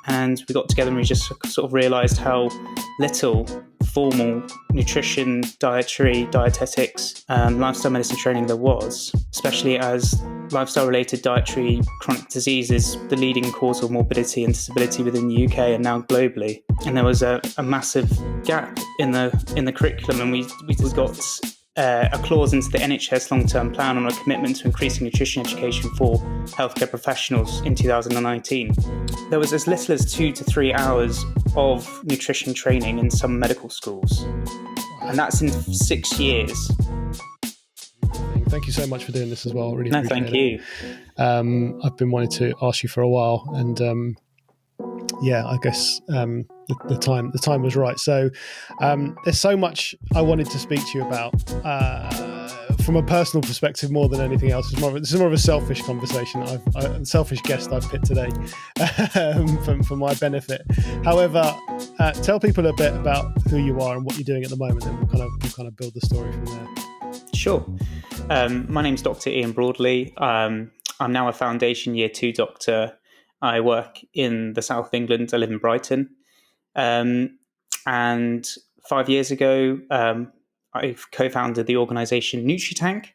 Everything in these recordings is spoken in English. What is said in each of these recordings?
And we got together and we just sort of realised how little formal nutrition, dietary, dietetics, lifestyle medicine training there was, especially as lifestyle-related dietary chronic disease is the leading cause of morbidity and disability within the UK and now globally. And there was a massive gap in the curriculum, and we got a clause into the NHS long-term plan on a commitment to increasing nutrition education for healthcare professionals in 2019. There was as little as 2 to 3 hours of nutrition training in some medical schools, and that's in 6 years. Thank you so much for doing this as well. Really appreciate thank you. I've been wanting to ask you for a while, and I guess the time was right. So there's so much I wanted to speak to you about from a personal perspective more than anything else. This is more of a selfish conversation. A selfish guest I've picked today for my benefit. However, tell people a bit about who you are and what you're doing at the moment, and we'll kind of build the story from there. Sure. My name's Dr. Iain Broadley. I'm now a foundation year 2 doctor. I work in the south of England. I live in Brighton. And 5 years ago, I co-founded the organisation Nutritank,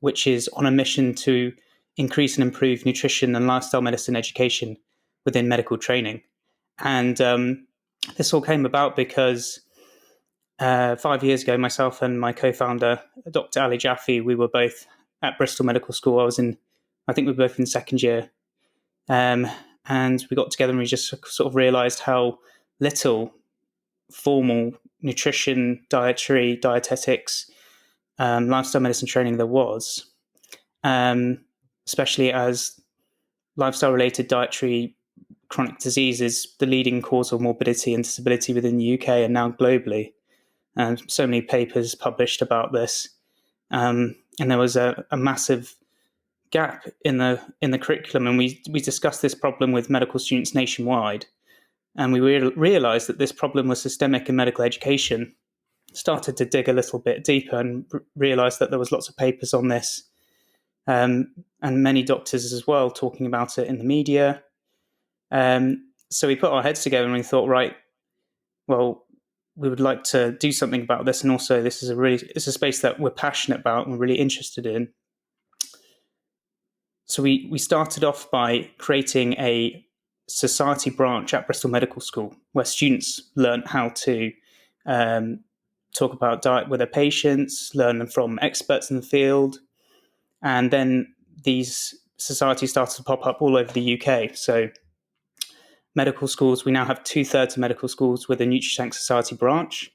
which is on a mission to increase and improve nutrition and lifestyle medicine education within medical training. And this all came about because 5 years ago, myself and my co-founder, Dr. Ali Jaffee, we were both at Bristol Medical School. I think we were both in second year. And we got together and we just sort of realised how little formal nutrition, dietary, dietetics, lifestyle medicine training there was, especially as lifestyle-related dietary chronic disease is the leading cause of morbidity and disability within the UK and now globally. So many papers published about this, and there was a massive gap in the curriculum, and we discussed this problem with medical students nationwide, and we realised that this problem was systemic in medical education. Started to dig a little bit deeper and realised that there was lots of papers on this, and many doctors as well talking about it in the media. So we put our heads together and we thought, right, well, we would like to do something about this, and also it's a space that we're passionate about and really interested in. So we started off by creating a society branch at Bristol Medical School where students learn how to talk about diet with their patients, learn from experts in the field, and then these societies started to pop up all over the UK. So medical schools, we now have 2/3 of medical schools with a Nutritank Society branch.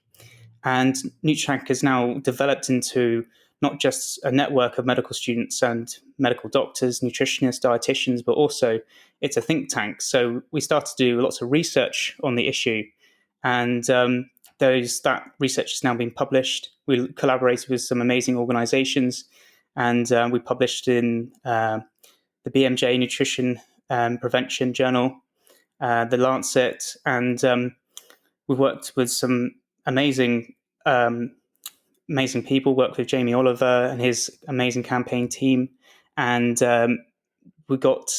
And Nutritank has now developed into not just a network of medical students and medical doctors, nutritionists, dietitians, but also it's a think tank. So we started to do lots of research on the issue. And that research is now being published. We collaborated with some amazing organizations, and we published in the BMJ Nutrition Prevention Journal, the Lancet, and we worked with some amazing people. Worked with Jamie Oliver and his amazing campaign team, and we got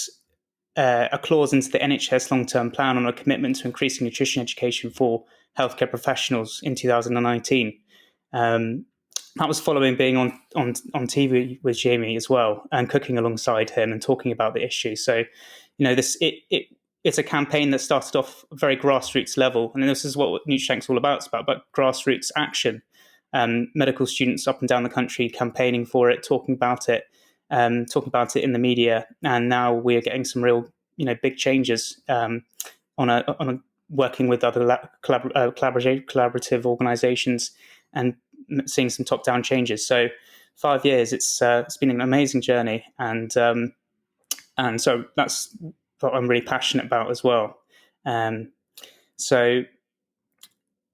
a clause into the NHS long-term plan on a commitment to increasing nutrition education for healthcare professionals in 2019. That was following being on TV with Jamie as well, and cooking alongside him and talking about the issue. So, it's a campaign that started off very grassroots level, and this is what Nutritank's all about. It's about grassroots action. Medical students up and down the country campaigning for it, talking about it in the media, and now we're getting some real, big changes on a working with other collaborative organisations and seeing some top-down changes. So 5 years, it's been an amazing journey, and so that's what I'm really passionate about as well. So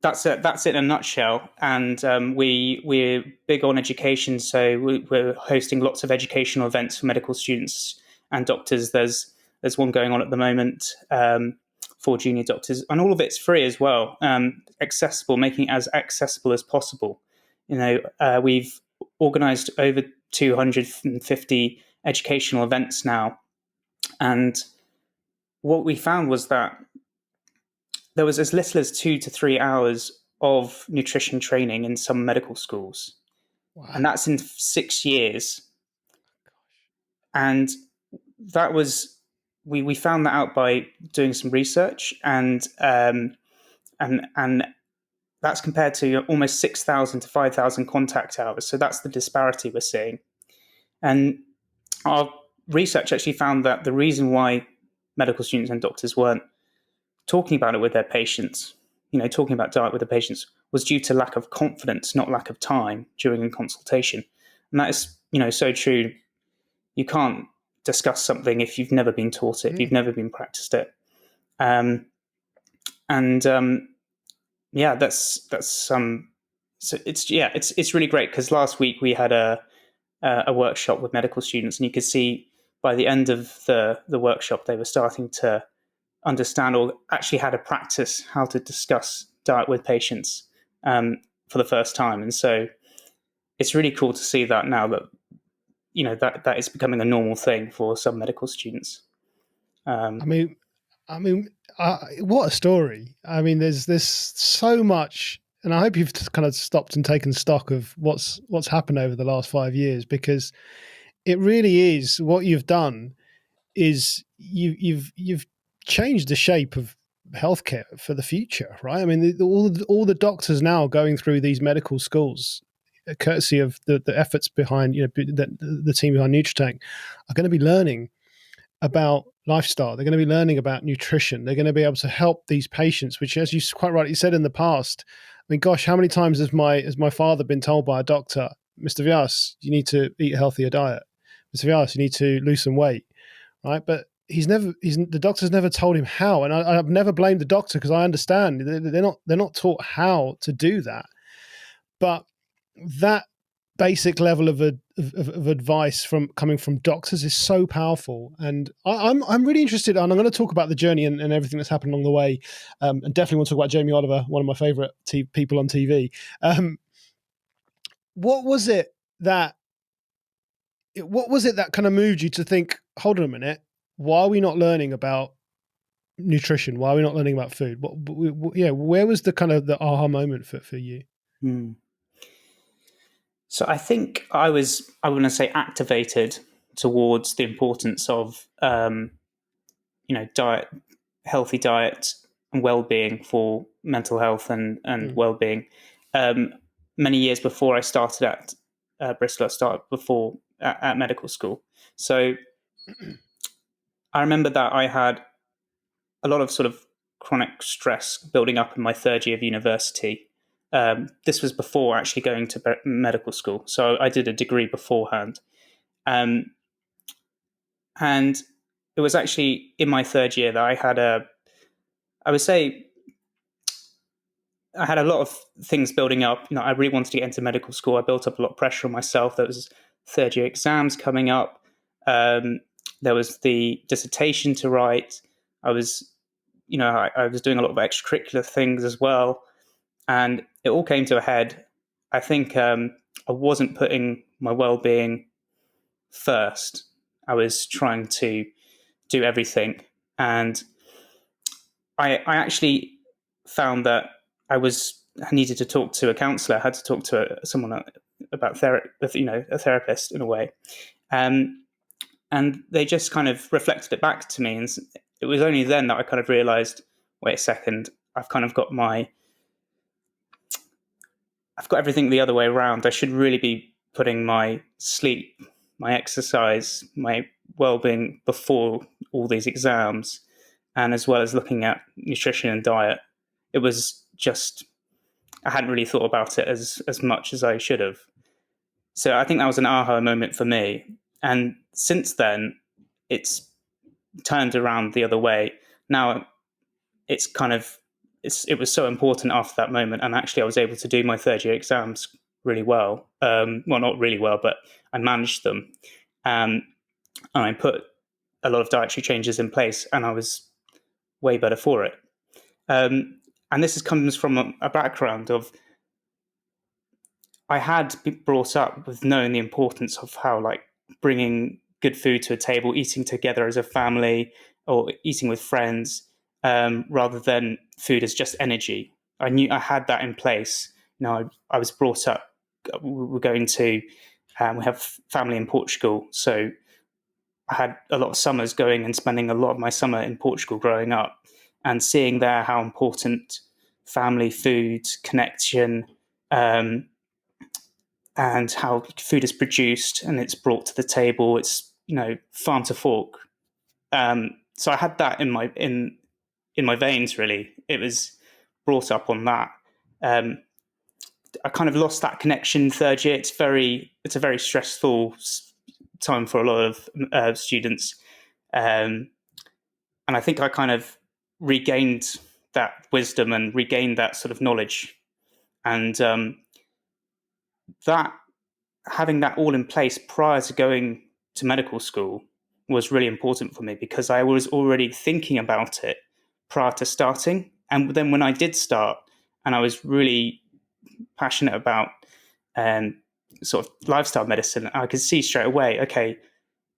that's it in a nutshell. And we're big on education, so we're hosting lots of educational events for medical students and doctors. There's one going on at the moment for junior doctors, and all of it's free as well, accessible, making it as accessible as possible. We've organised over 250 educational events now. And what we found was that there was as little as 2 to 3 hours of nutrition training in some medical schools. Wow. And that's in 6 years. And that was, we found that out by doing some research, and that's compared to almost 6,000 to 5,000 contact hours. So that's the disparity we're seeing. And our research actually found that the reason why medical students and doctors weren't talking about it with their patients, talking about diet with the patients, was due to lack of confidence, not lack of time during a consultation. And that is, so true. You can't discuss something if you've never been taught it, if you've never been practiced it. So it's really great, because last week we had a workshop with medical students, and you could see by the end of the workshop they were starting to understand, or actually had to practice how to discuss diet with patients for the first time. And so it's really cool to see that now, that that is becoming a normal thing for some medical students. What a story! I mean, there's so much, and I hope you've kind of stopped and taken stock of what's happened over the last 5 years, because it really is, what you've done is you've changed the shape of healthcare for the future, right? I mean, all the doctors now going through these medical schools, courtesy of the efforts behind the team behind Nutritank, are going to be learning about lifestyle. They're going to be learning about nutrition. They're going to be able to help these patients, which, as you quite rightly said in the past, I mean, gosh, how many times has my father been told by a doctor, Mr. Vyas, you need to eat a healthier diet. Mr. Vyas, you need to lose some weight, right? But the doctor's never told him how. And I've never blamed the doctor, because I understand they're not taught how to do that. But that basic level of advice coming from doctors is so powerful. And I'm really interested, and I'm going to talk about the journey and everything that's happened along the way, and definitely want to talk about Jamie Oliver, one of my favorite people on TV. What was it that kind of moved you to think, hold on a minute, why are we not learning about nutrition? Why are we not learning about food? Where was the kind of the aha moment for you? So I think I want to say activated towards the importance of, diet, healthy diet and well-being for mental health and well-being. Many years before I started at Bristol, I started before at medical school. So I remember that I had a lot of sort of chronic stress building up in my third year of university. This was before actually going to medical school. So I did a degree beforehand. And it was actually in my third year that I had I had a lot of things building up. I really wanted to get into medical school. I built up a lot of pressure on myself. There was third year exams coming up. There was the dissertation to write. I was doing a lot of extracurricular things as well. And it all came to a head. I think I wasn't putting my well-being first. I was trying to do everything. And I actually found that I needed to talk to a counselor. I had to talk to someone about therapy, a therapist in a way. And they just kind of reflected it back to me. And it was only then that I kind of realized, wait a second, I've got everything the other way around. I should really be putting my sleep, my exercise, my well-being before all these exams, and as well as looking at nutrition and diet. It was just, I hadn't really thought about it as much as I should have. So I think that was an aha moment for me. And since then, it's turned around the other way. Now it's kind of, it was so important after that moment. And actually I was able to do my third year exams really well. Well, not really well, but I managed them. And I put a lot of dietary changes in place, and I was way better for it. And this comes from a background of, I had been brought up with knowing the importance of how bringing good food to a table, eating together as a family or eating with friends, rather than food as just energy. I knew I had that in place. I was brought up. We're going to. We have family in Portugal, so I had a lot of summers going and spending a lot of my summer in Portugal growing up, and seeing there how important family, food, connection, and how food is produced and it's brought to the table. It's farm to fork. So I had that in my veins. Really, it was brought up on that. I kind of lost that connection third year. It's a very stressful time for a lot of students, and I think I kind of regained that wisdom and regained that sort of knowledge, and that having that all in place prior to going to medical school was really important for me, because I was already thinking about it prior to starting. And then when I did start, and I was really passionate about sort of lifestyle medicine, I could see straight away, okay,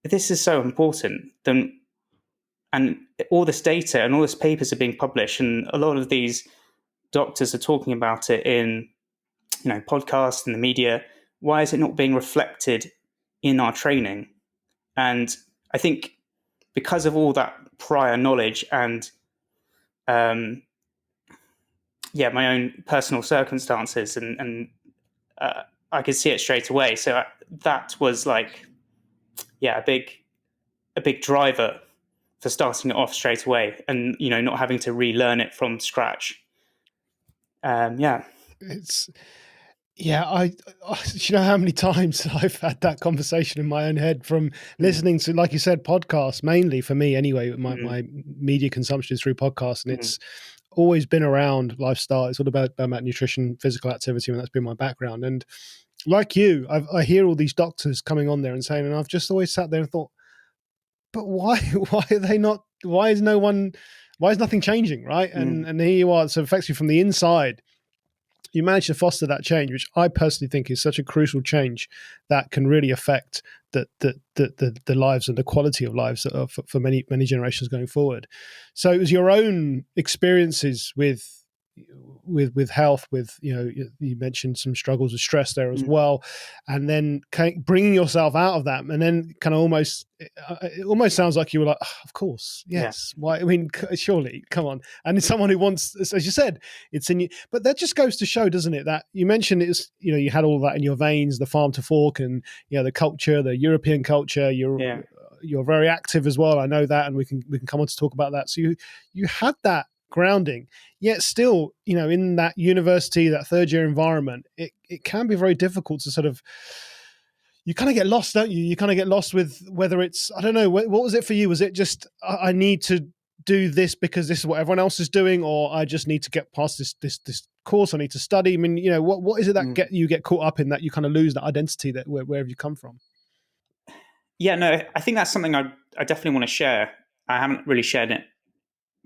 if this is so important, then, and all this data and all this papers are being published, and a lot of these doctors are talking about it in podcasts and the media, why is it not being reflected in our training? And I think because of all that prior knowledge and my own personal circumstances, and I could see it straight away. So that was like, a big driver for starting it off straight away, and not having to relearn it from scratch. It's I you know how many times I've had that conversation in my own head from listening to, like you said, podcasts, mainly for me anyway. My media consumption is through podcasts, and it's always been around lifestyle. It's all about nutrition, physical activity, and that's been my background. And like you, I hear all these doctors coming on there and saying, and I've just always sat there and thought, but why are they not? Why is nothing changing, right? And here you are. So it affects you from the inside. You manage to foster that change, which I personally think is such a crucial change that can really affect the lives and the quality of lives for many generations going forward. So it was your own experiences with health, with you mentioned some struggles with stress there as well, and then bringing yourself out of that, and then kind of it almost sounds like you were like, oh, of course, yes. Yeah. Why? I mean, surely, come on. And it's someone who wants, as you said, it's in you. But that just goes to show, doesn't it, that you mentioned it's you had all that in your veins, the farm to fork, and the culture, the European culture. You're very active as well. I know that, and we can come on to talk about that. So you had that grounding, yet still, in that university, that third year environment, it can be very difficult to sort of, you kind of get lost, don't you? You kind of get lost with whether it's, I don't know, what was it for you? Was it just, I need to do this because this is what everyone else is doing, or I just need to get past this course, I need to study? I mean, what is it that you get caught up in, that you kind of lose that identity, that where have you come from? Yeah, no, I think that's something I definitely want to share. I haven't really shared it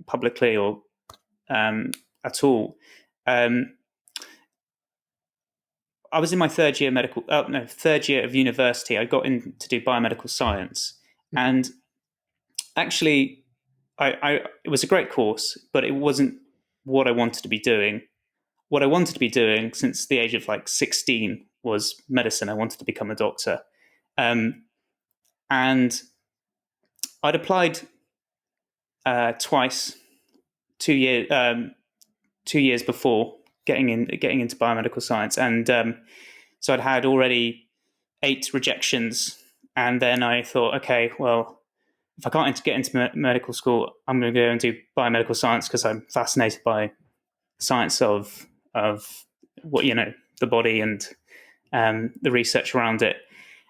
publicly or at all. I was in my third year of university. I got in to do biomedical science, and actually, it was a great course, but it wasn't what I wanted to be doing. What I wanted to be doing since the age of 16 was medicine. I wanted to become a doctor, and I'd applied twice, 2 years before getting into biomedical science, and so I'd had already 8 rejections. And then I thought, okay, well, if I can't get into medical school, I'm going to go and do biomedical science, because I'm fascinated by science of what the body and the research around it.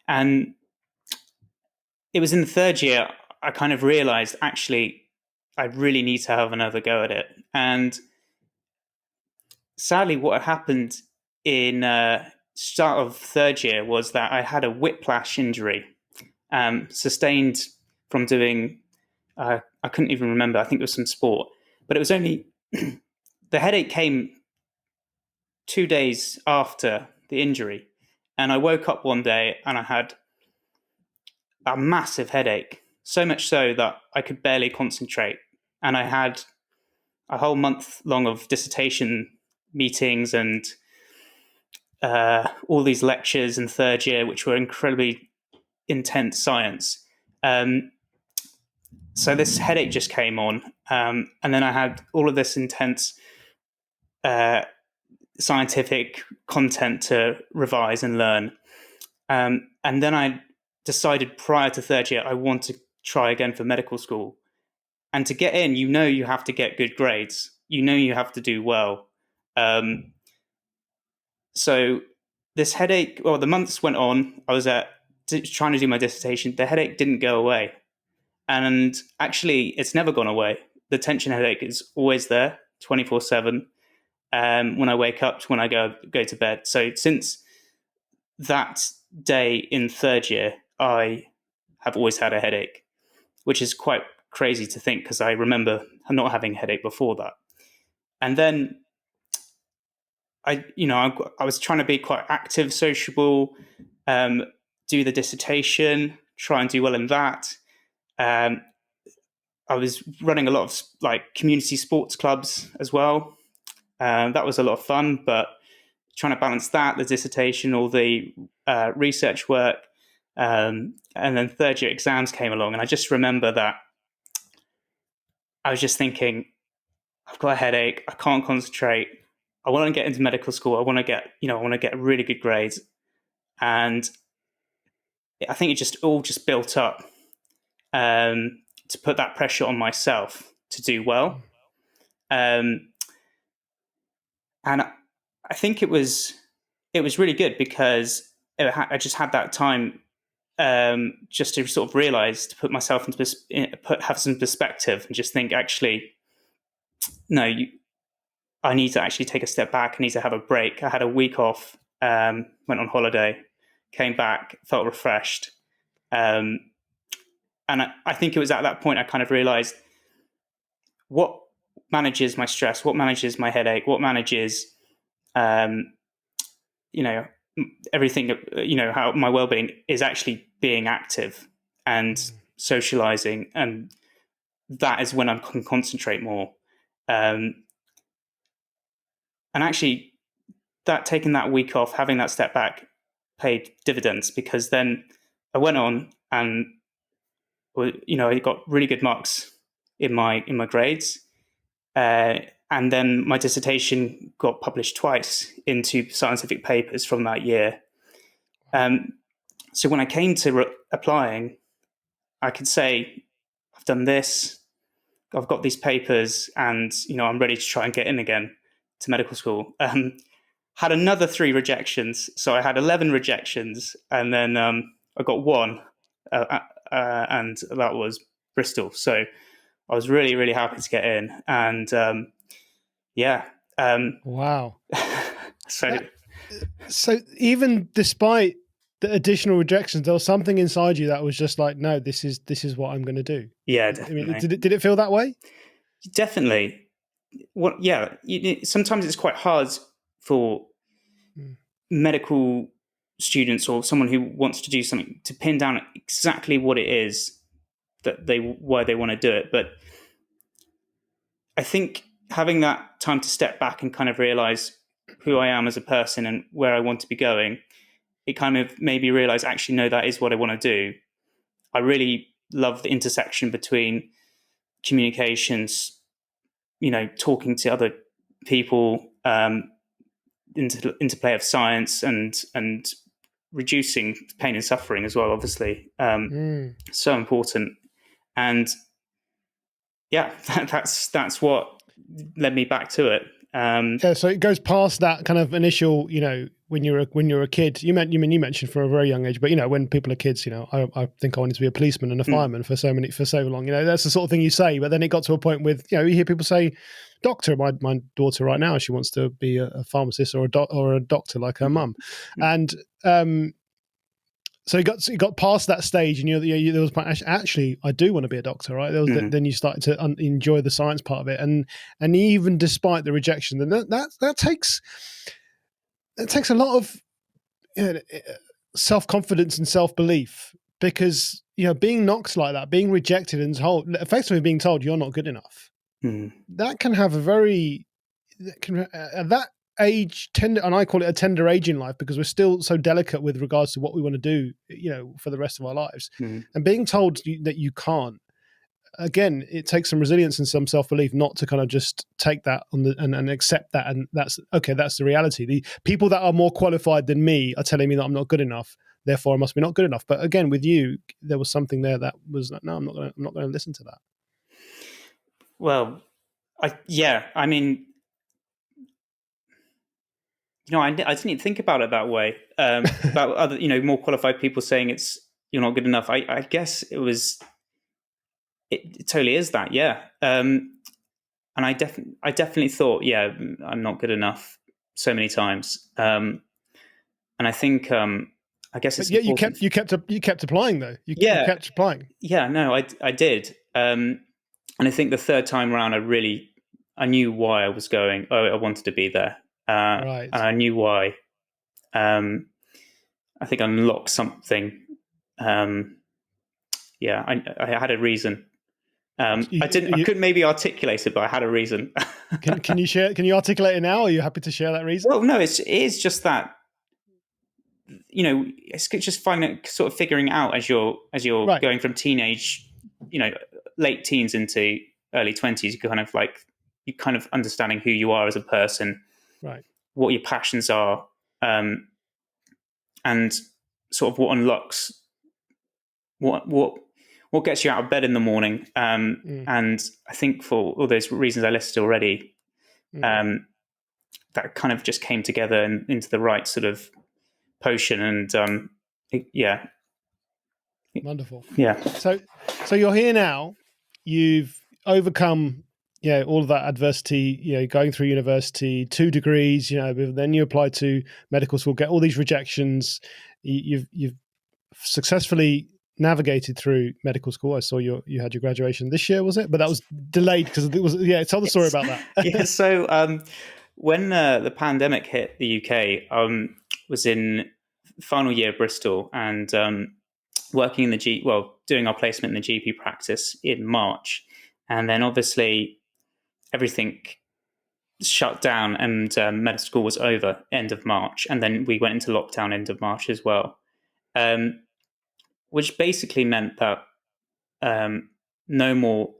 And it was in the third year I kind of realized, actually, I really need to have another go at it. And sadly, what happened in start of third year was that I had a whiplash injury, sustained from doing, I couldn't even remember, I think it was some sport, but it was only, the headache came 2 days after the injury. And I woke up one day and I had a massive headache, so much so that I could barely concentrate. And I had a whole month long of dissertation meetings and all these lectures in third year, which were incredibly intense science. So this headache just came on, and then I had all of this intense scientific content to revise and learn. And then I decided prior to third year I want to try again for medical school. And to get in, you have to get good grades. You have to do well. So this headache, well, the months went on. I was trying to do my dissertation. The headache didn't go away. And actually, it's never gone away. The tension headache is always there, 24/7. When I wake up to when I go to bed. So since that day in third year, I have always had a headache, which is quite crazy to think because I remember not having a headache before that. And then I was trying to be quite active, sociable, do the dissertation, try and do well in that. I was running a lot of like community sports clubs as well. That was a lot of fun, but trying to balance that, the dissertation, all the research work, and then third year exams came along, and I just remember that I was just thinking, I've got a headache, I can't concentrate, I want to get into medical school, I want to get really good grades, and I think it just all built up to put that pressure on myself to do well, and I think it was really good because I just had that time just to sort of realize, to put myself have some perspective and just think, actually, no, I need to actually take a step back. I need to have a break. I had a week off, went on holiday, came back, felt refreshed. And I think it was at that point I kind of realized what manages my stress, what manages my headache, what manages, everything, how my well-being is actually being active and socializing. And that is when I can concentrate more. And actually that taking that week off, having that step back paid dividends, because then I went on and, I got really good marks in my grades. And then my dissertation got published twice in 2 scientific papers from that year. So when I came to applying, I could say, I've done this, I've got these papers, and I'm ready to try and get in again to medical school. Had another 3 rejections, so I had 11 rejections, and then I got 1, and that was Bristol. So I was really, really happy to get in, and wow. So even despite the additional rejections, there was something inside you that was just like, no, this is what I'm going to do. Yeah, definitely. I mean, did it feel that way? Definitely. Sometimes it's quite hard for medical students or someone who wants to do something to pin down exactly what it is why they want to do it. But I think having that time to step back and kind of realize who I am as a person and where I want to be going, it kind of made me realize, actually, no, that is what I want to do. I really love the intersection between communications, talking to other people, interplay of science and reducing pain and suffering as well, obviously. So important. And yeah, that's what led me back to it. So it goes past that kind of initial, when you're a kid. You mentioned from a very young age, but when people are kids, I think I wanted to be a policeman and a fireman for so long. That's the sort of thing you say. But then it got to a point with, you hear people say, doctor. My daughter right now, she wants to be a pharmacist or a doctor like her mum, and so you got past that stage, and there was actually I do want to be a doctor, right? Then you started to enjoy the science part of it, and even despite the rejection, then that takes a lot of self-confidence and self-belief, because being knocked like that, being rejected and told, effectively being told you're not good enough, that can have a very, at that age, tender, and I call it a tender age in life because we're still so delicate with regards to what we want to do, for the rest of our lives. And being told that you can't, again, it takes some resilience and some self-belief not to kind of just take that and accept that. And that's okay. That's the reality. The people that are more qualified than me are telling me that I'm not good enough. Therefore, I must be not good enough. But again, with you, there was something there that was like, no, I'm not going to listen to that. Well, I mean, I didn't even think about it that way. About other, more qualified people saying you're not good enough. I guess it totally is that, yeah. And I definitely thought, yeah, I'm not good enough so many times. And I think, I guess it's important. You kept applying though. You kept applying. Yeah, no, I did. And I think the third time around, I knew why I was going. Oh, I wanted to be there. Right. And I knew why. I think I unlocked something. Yeah, I had a reason. I couldn't maybe articulate it, but I had a reason. Can you share? Can you articulate it now? Are you happy to share that reason? Well, no, it is just that. It's just sort of figuring out as you're right. going from teenage, late teens into early 20s. You kind of understanding who you are as a person, right? What your passions are, and sort of what unlocks what gets you out of bed in the morning. And I think for all those reasons I listed already, that kind of just came together into the right sort of potion. And yeah. Wonderful. Yeah. So you're here now. You've overcome, all of that adversity. Going through university, 2 degrees. Then you apply to medical school, get all these rejections. You've successfully navigated through medical school. I saw you had your graduation this year, was it? But that was delayed because it was. Yeah, tell the story about that. Yeah. So when the pandemic hit the UK, was in final year at Bristol and working in the doing our placement in the GP practice in March, and then obviously everything shut down and medical school was over end of March, and then we went into lockdown end of March as well, which basically meant that no more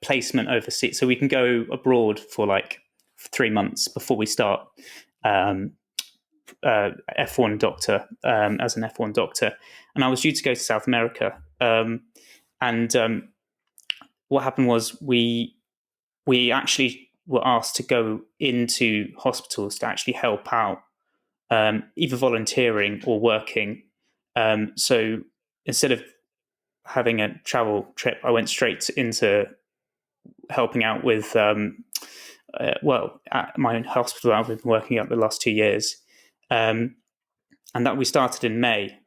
placement overseas, so we can go abroad for like 3 months before we start F1 doctor, as an F1 doctor, and I was due to go to South America. And what happened was we actually were asked to go into hospitals to actually help out, either volunteering or working. So instead of having a travel trip, I went straight into helping out with, at my hospital I've been working at the last 2 years. And that we started in May.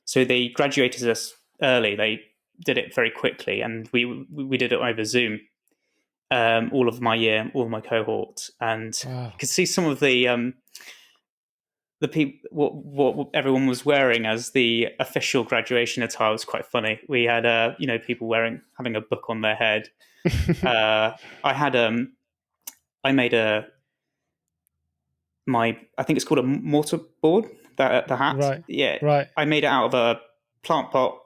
So they graduated us early. They did it very quickly, and we did it over Zoom. All of my year, all of my cohort, and you could see some of the people what everyone was wearing as the official graduation attire. Was quite funny. We had people having a book on their head. I made I think it's called a mortarboard, the hat. Right. Yeah. Right. I made it out of a plant pot,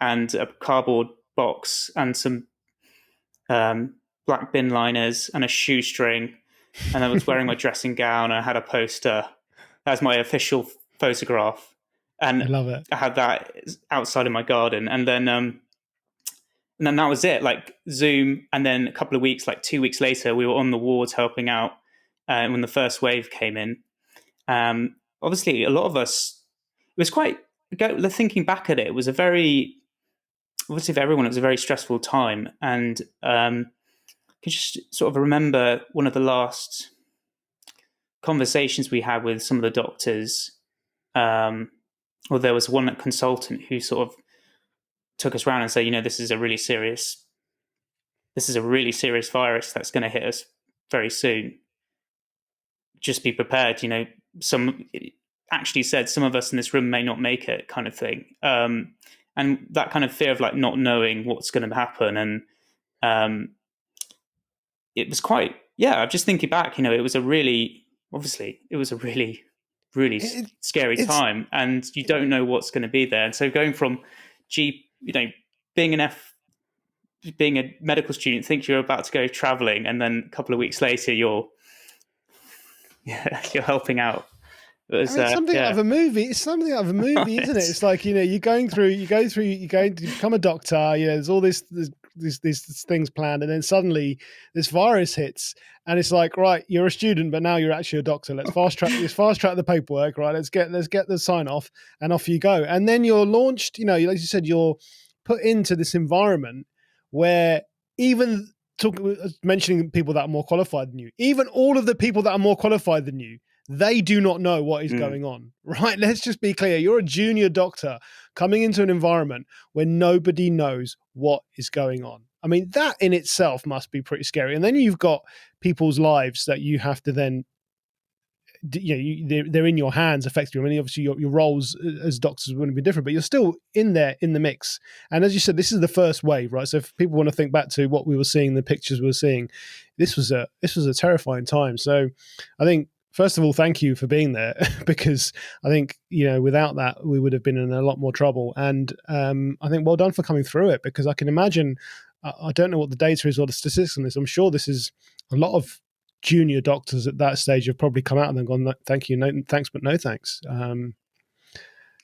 and a cardboard box and some black bin liners and a shoestring. And I was wearing my dressing gown and I had a poster. That's my official photograph. And I love it. I had that outside in my garden. And then that was it, like Zoom. And then a couple of weeks, like 2 weeks later, we were on the wards helping out when the first wave came in. Obviously, a lot of us, it was quite, thinking back at it, it was obviously for everyone, it was a very stressful time. And I can just sort of remember one of the last conversations we had with some of the doctors. There was one consultant who sort of took us around and said, this is a really serious virus that's going to hit us very soon. Just be prepared. actually said, some of us in this room may not make it, kind of thing. And that kind of fear of like not knowing what's going to happen. And it was quite, I'm just thinking back, it was a really, obviously, it was a really, really scary time, and you don't know what's going to be there. And so going from being being a medical student, think you're about to go traveling, and then a couple of weeks later you're helping out. It's something out of a movie. It's something out of a movie, isn't it? It's like, you're going to become a doctor. There's all these things planned, and then suddenly this virus hits, and it's like, right, you're a student, but now you're actually a doctor. Let's fast track the paperwork, right? Let's get the sign off, and off you go. And then you're launched. Like you said, you're put into this environment where even mentioning people that are more qualified than you, even all of the people that are more qualified than you, they do not know what is going on, right? Let's just be clear. You're a junior doctor coming into an environment where nobody knows what is going on. I mean, that in itself must be pretty scary. And then you've got people's lives that you have to then, they're in your hands effectively. I mean, obviously your roles as doctors wouldn't be different, but you're still in there in the mix. And as you said, this is the first wave, right? So if people want to think back to what we were seeing, the pictures we were seeing, this was a terrifying time. So I think, first of all, thank you for being there, because I think, without that, we would have been in a lot more trouble. And I think well done for coming through it, because I can imagine, I don't know what the data is or the statistics on this. I'm sure this is a lot of junior doctors at that stage have probably come out and then gone, no, thank you, no thanks, but no thanks.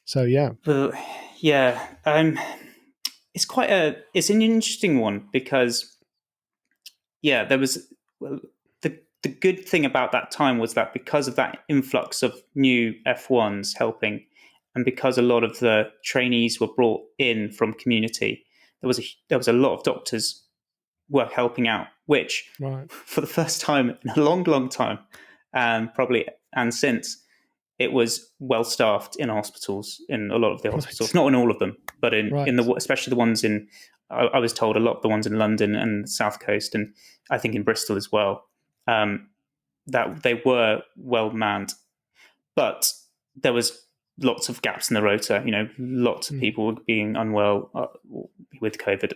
So, yeah. Well, it's an interesting one, because, there was, the good thing about that time was that because of that influx of new F1s helping, and because a lot of the trainees were brought in from community, there was a lot of doctors were helping out, which for the first time in a long, long time, probably, and since, it was well staffed in hospitals, in a lot of the hospitals, not in all of them, but in especially the ones in, I was told a lot of the ones in London and the South Coast, and I think in Bristol as well, that they were well manned, but there was lots of gaps in the rota. Lots of people being unwell with COVID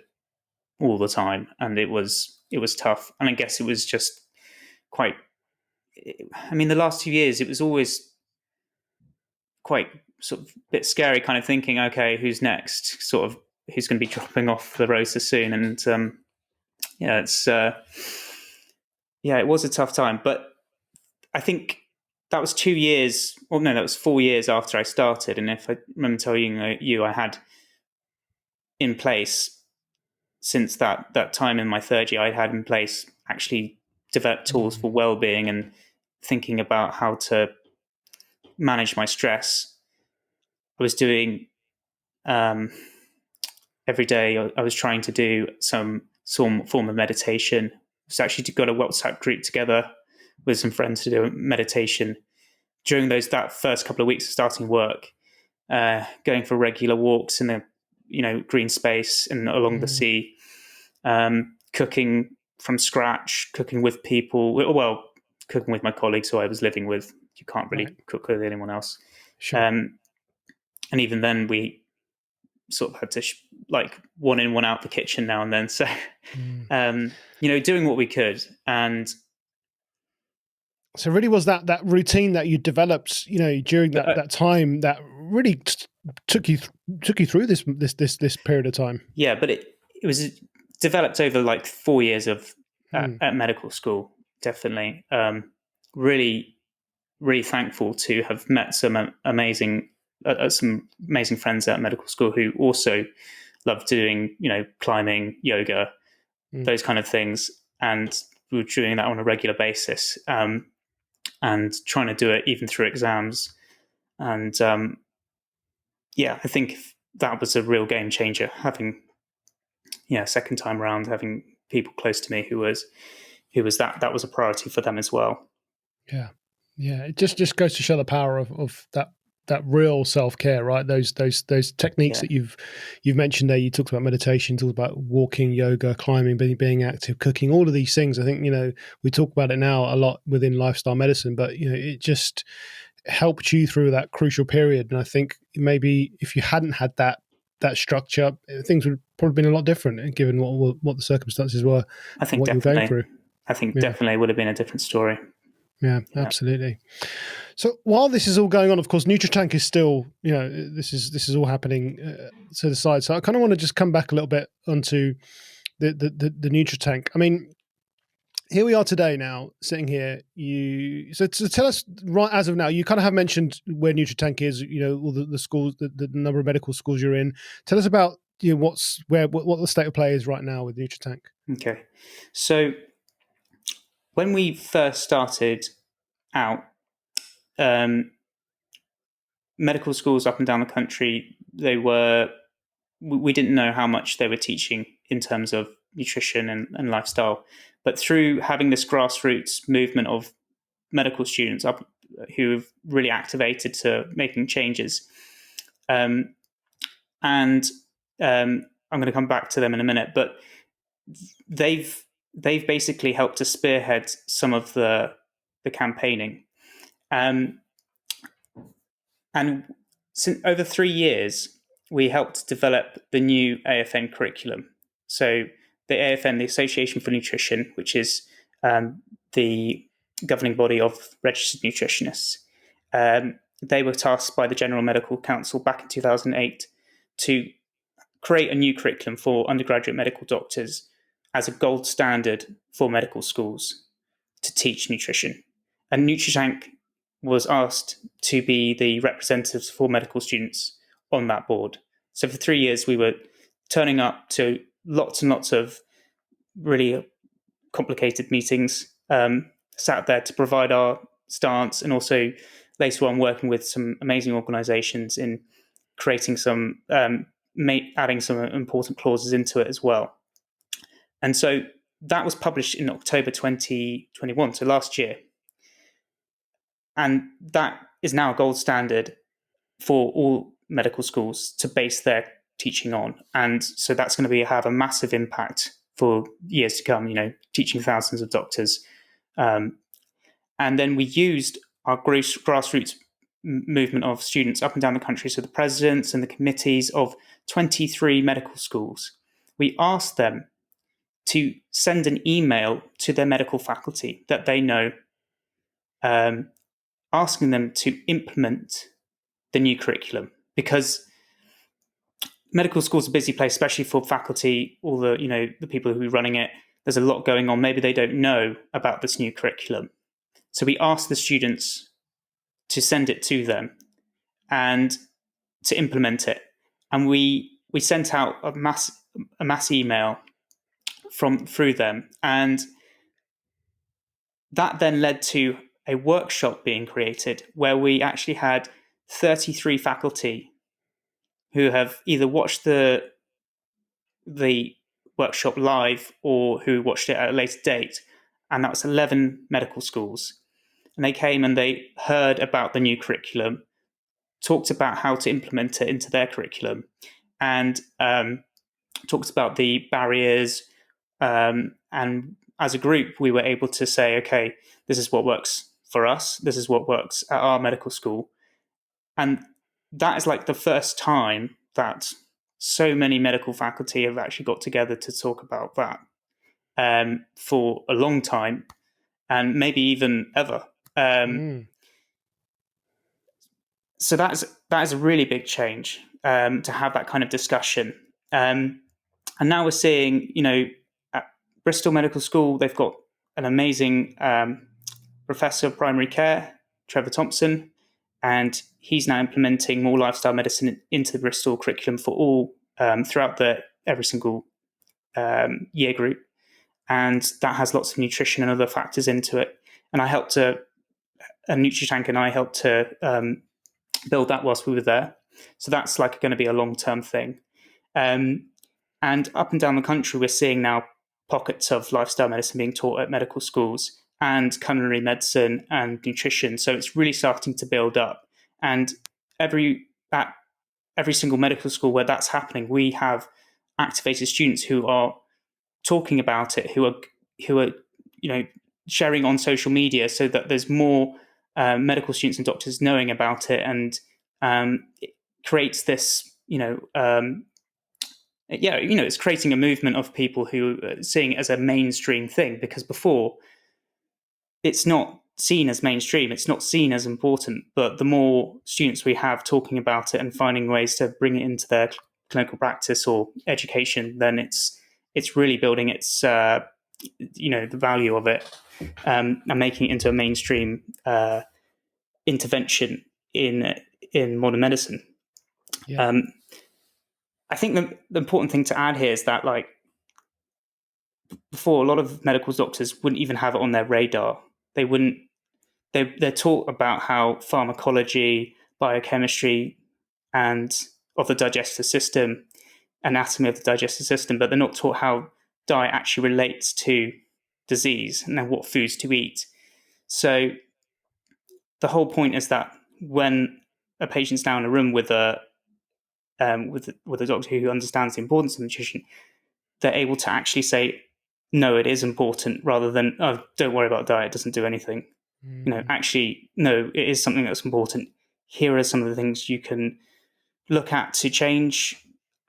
all the time, and it was tough. And I guess it was just quite, I mean, the last 2 years, it was always quite sort of a bit scary, kind of thinking, okay, who's next? Sort of who's going to be dropping off the rota soon? And it was a tough time. But I think that was 2 years, or no, that was 4 years after I started. And if I remember telling you, I had in place, since that time in my third year, I had in place actually developed tools for well-being and thinking about how to manage my stress. I was doing every day, I was trying to do some form of meditation. I actually got a WhatsApp group together with some friends to do meditation during that first couple of weeks of starting work, going for regular walks in the green space and along the sea, cooking from scratch, cooking with people, cooking with my colleagues who I was living with. You can't really cook with anyone else. Sure. And even then we sort of had to one in, one out the kitchen now and then. So, doing what we could. And so really was that routine that you developed, during that time that really took you through this period of time. Yeah, but it was developed over 4 years of at medical school. Definitely, really, really thankful to have met some amazing friends at medical school who also loved doing climbing, yoga, those kind of things, and we were doing that on a regular basis. And trying to do it even through exams. And I think that was a real game changer, having, second time around, having people close to me who was that was a priority for them as well. Yeah. Yeah. It just goes to show the power of that real self-care, right? Those techniques that you've mentioned there. You talked about meditation, talked about walking, yoga, climbing, being active, cooking, all of these things. I think, we talk about it now a lot within lifestyle medicine, but it just, helped you through that crucial period. And I think maybe if you hadn't had that structure, things would probably been a lot different, given what the circumstances were, I and think what you were going definitely. through. I think Yeah. definitely would have been a different story. Yeah, absolutely. So while this is all going on, of course, Nutritank is still, this is all happening to the side. So I kind of want to just come back a little bit onto the Nutritank. I mean, here we are today now, sitting here. So tell us, right as of now, you kind of have mentioned where Nutritank is, all the schools, the number of medical schools you're in. Tell us about what the state of play is right now with Nutritank. Okay. So when we first started out, medical schools up and down the country, we didn't know how much they were teaching in terms of nutrition and lifestyle. But through having this grassroots movement of medical students up who've really activated to making changes, and I'm going to come back to them in a minute, but they've basically helped to spearhead some of the campaigning. And since over 3 years, we helped develop the new AFN curriculum. So the AFN, the Association for Nutrition, which is the governing body of registered nutritionists, they were tasked by the General Medical Council back in 2008 to create a new curriculum for undergraduate medical doctors as a gold standard for medical schools to teach nutrition. And Nutritank was asked to be the representatives for medical students on that board. So for 3 years, we were turning up to lots and lots of really complicated meetings, sat there to provide our stance, and also later on working with some amazing organizations in creating some, adding some important clauses into it as well. And so that was published in October 2021, so last year. And that is now a gold standard for all medical schools to base their teaching on. And so that's going to have a massive impact for years to come, teaching thousands of doctors. And then we used our grassroots movement of students up and down the country, so the presidents and the committees of 23 medical schools. We asked them to send an email to their medical faculty that they know, asking them to implement the new curriculum, because medical school's a busy place, especially for faculty, all the people who are running it. There's a lot going on. Maybe they don't know about this new curriculum. So we asked the students to send it to them and to implement it. And we sent out a mass email through them. And that then led to a workshop being created where we actually had 33 faculty who have either watched the workshop live or who watched it at a later date. And that was 11 medical schools. And they came and they heard about the new curriculum, talked about how to implement it into their curriculum, and talked about the barriers. And as a group, we were able to say, okay, this is what works for us. This is what works at our medical school. And that is like the first time that so many medical faculty have actually got together to talk about that for a long time, and maybe even ever. So that is a really big change, to have that kind of discussion. And now we're seeing, at Bristol Medical School, they've got an amazing professor of primary care, Trevor Thompson, and he's now implementing more lifestyle medicine into the Bristol curriculum for all, throughout every single year group. And that has lots of nutrition and other factors into it. And Nutritank and I helped to build that whilst we were there. So that's like going to be a long-term thing. And up and down the country, we're seeing now pockets of lifestyle medicine being taught at medical schools, and culinary medicine and nutrition. So it's really starting to build up. And every single medical school where that's happening, we have activated students who are talking about it, who are sharing on social media, so that there's more medical students and doctors knowing about it, and it creates this, it's creating a movement of people who are seeing it as a mainstream thing, because before it's not seen as mainstream, it's not seen as important. But the more students we have talking about it and finding ways to bring it into their clinical practice or education, then it's really building its the value of it, and making it into a mainstream intervention in modern medicine. Yeah. I think the important thing to add here is that, like, before, a lot of medical doctors wouldn't even have it on their radar. They wouldn't. They're taught about how pharmacology, biochemistry, and of the digestive system, anatomy of the digestive system, but they're not taught how diet actually relates to disease and then what foods to eat. So the whole point is that when a patient's now in a room with a doctor who understands the importance of nutrition, they're able to actually say, no, it is important, rather than, oh, don't worry about diet, it doesn't do anything. Actually, no, it is something that's important. Here are some of the things you can look at to change,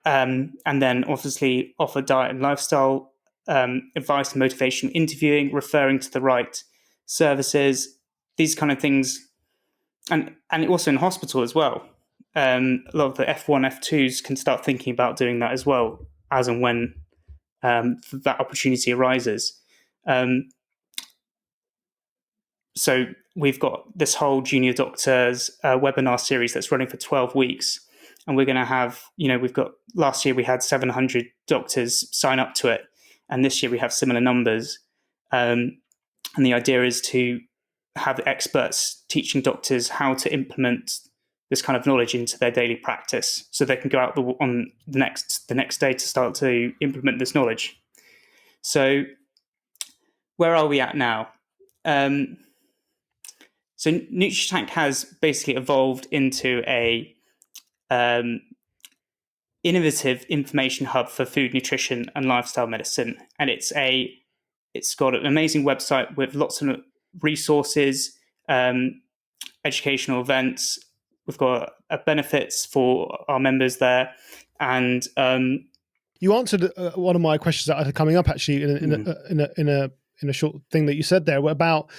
and then obviously offer diet and lifestyle advice and motivation, interviewing, referring to the right services, these kind of things. And also in hospital as well. A lot of the F1, F2s can start thinking about doing that as well, as and when that opportunity arises. So we've got this whole junior doctors webinar series that's running for 12 weeks. And we're going to have, we've got, last year we had 700 doctors sign up to it. And this year we have similar numbers. And the idea is to have experts teaching doctors how to implement this kind of knowledge into their daily practice, so they can go out on the next day to start to implement this knowledge. So where are we at now? So Nutritank has basically evolved into a innovative information hub for food, nutrition, and lifestyle medicine. And it's got an amazing website with lots of resources, educational events. We've got benefits for our members there, and you answered one of my questions that are coming up actually in a short thing that you said there about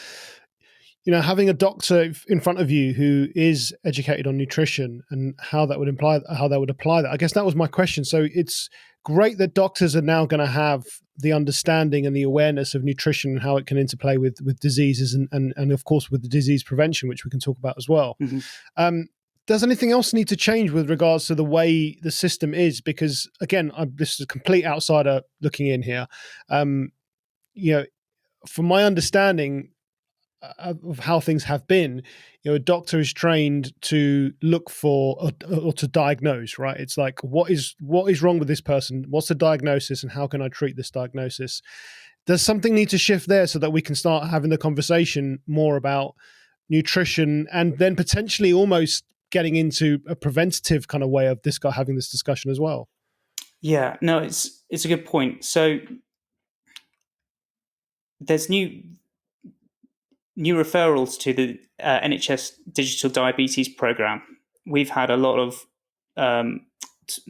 having a doctor in front of you who is educated on nutrition and how that would apply that. I guess that was my question. So it's great that doctors are now going to have the understanding and the awareness of nutrition and how it can interplay with diseases and of course with the disease prevention, which we can talk about as well. Does anything else need to change with regards to the way the system is? Because again, this is a complete outsider looking in here. From my understanding of how things have been, a doctor is trained to look for or to diagnose, right? It's like, what is wrong with this person? What's the diagnosis and how can I treat this diagnosis? Does something need to shift there so that we can start having the conversation more about nutrition and then potentially almost getting into a preventative kind of way of this guy having this discussion as well? Yeah, no, it's a good point. So there's new referrals to the NHS Digital Diabetes Programme. We've had a lot of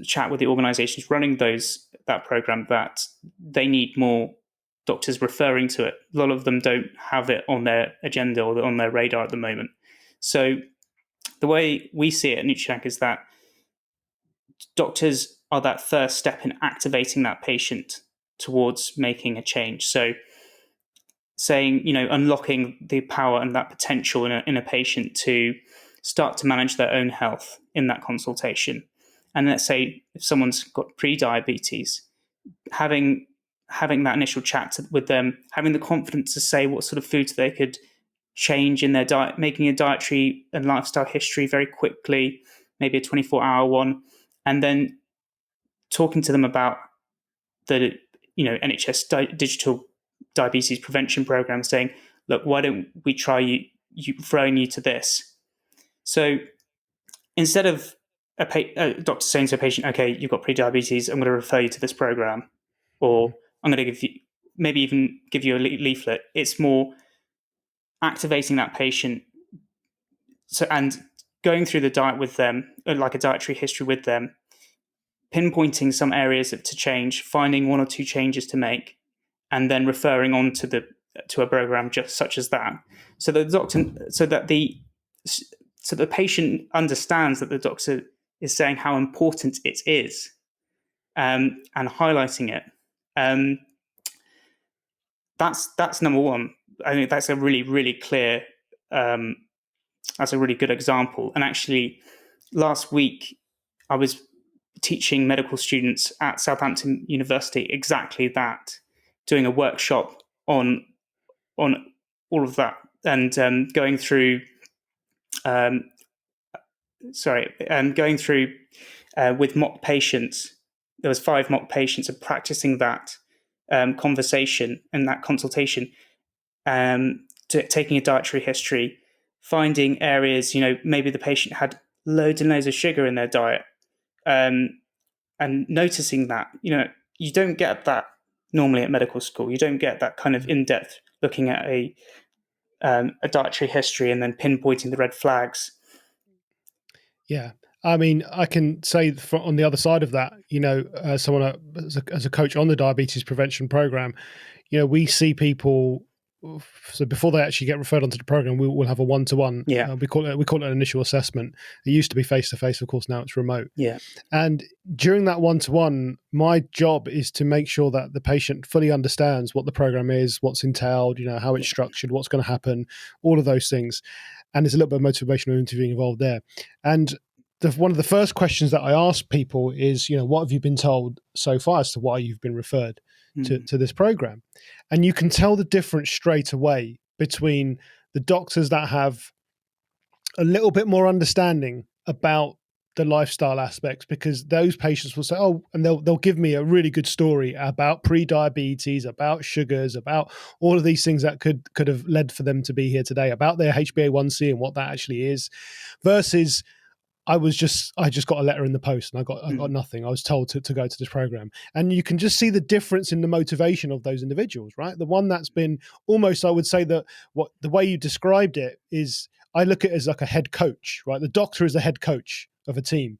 chat with the organisations running that programme that they need more doctors referring to it. A lot of them don't have it on their agenda or on their radar at the moment. So the way we see it at Nutritank is that doctors are that first step in activating that patient towards making a change. So saying, unlocking the power and that potential in a patient to start to manage their own health in that consultation. And let's say if someone's got pre-diabetes, having that initial chat with them, having the confidence to say what sort of foods they could change in their diet, making a dietary and lifestyle history very quickly, maybe a 24-hour one, and then talking to them about the NHS digital diabetes prevention program, saying, look, why don't we try you throwing you to this? So instead of a doctor saying to a patient, okay, you've got pre-diabetes, I'm going to refer you to this program, or I'm going to maybe even give you a leaflet, it's more activating that patient, and going through the diet with them, like a dietary history with them, pinpointing some areas to change, finding one or two changes to make, and then referring on to a program just such as that, so that the patient understands that the doctor is saying how important it is, and highlighting it. That's number one. I think that's a really, really clear. That's a really good example. And actually, last week I was teaching medical students at Southampton University exactly that, doing a workshop on all of that, and going through with mock patients. There was 5 mock patients, and practicing that conversation and that consultation, taking a dietary history, finding areas, maybe the patient had loads and loads of sugar in their diet, and noticing that, you don't get that normally at medical school. You don't get that kind of in-depth looking at a dietary history and then pinpointing the red flags. Yeah. I mean, I can say on the other side of that, someone as a coach on the diabetes prevention program, we see people. So before they actually get referred onto the program, we'll have a one-to-one. Yeah. We call it an initial assessment. It used to be face-to-face, of course. Now it's remote. Yeah. And during that one-to-one, my job is to make sure that the patient fully understands what the program is, what's entailed, how it's structured, what's going to happen, all of those things. And there's a little bit of motivational interviewing involved there. And one of the first questions that I ask people is, what have you been told so far as to why you've been referred to this program? And you can tell the difference straight away between the doctors that have a little bit more understanding about the lifestyle aspects, because those patients will say, and they'll give me a really good story about pre-diabetes, about sugars, about all of these things that could have led for them to be here today, about their HbA1c and what that actually is, versus I just got a letter in the post and I got nothing. I was told to go to this program. And you can just see the difference in the motivation of those individuals, right? The one that's been almost, I would say that the way you described it is, I look at it as like a head coach, right? The doctor is the head coach of a team.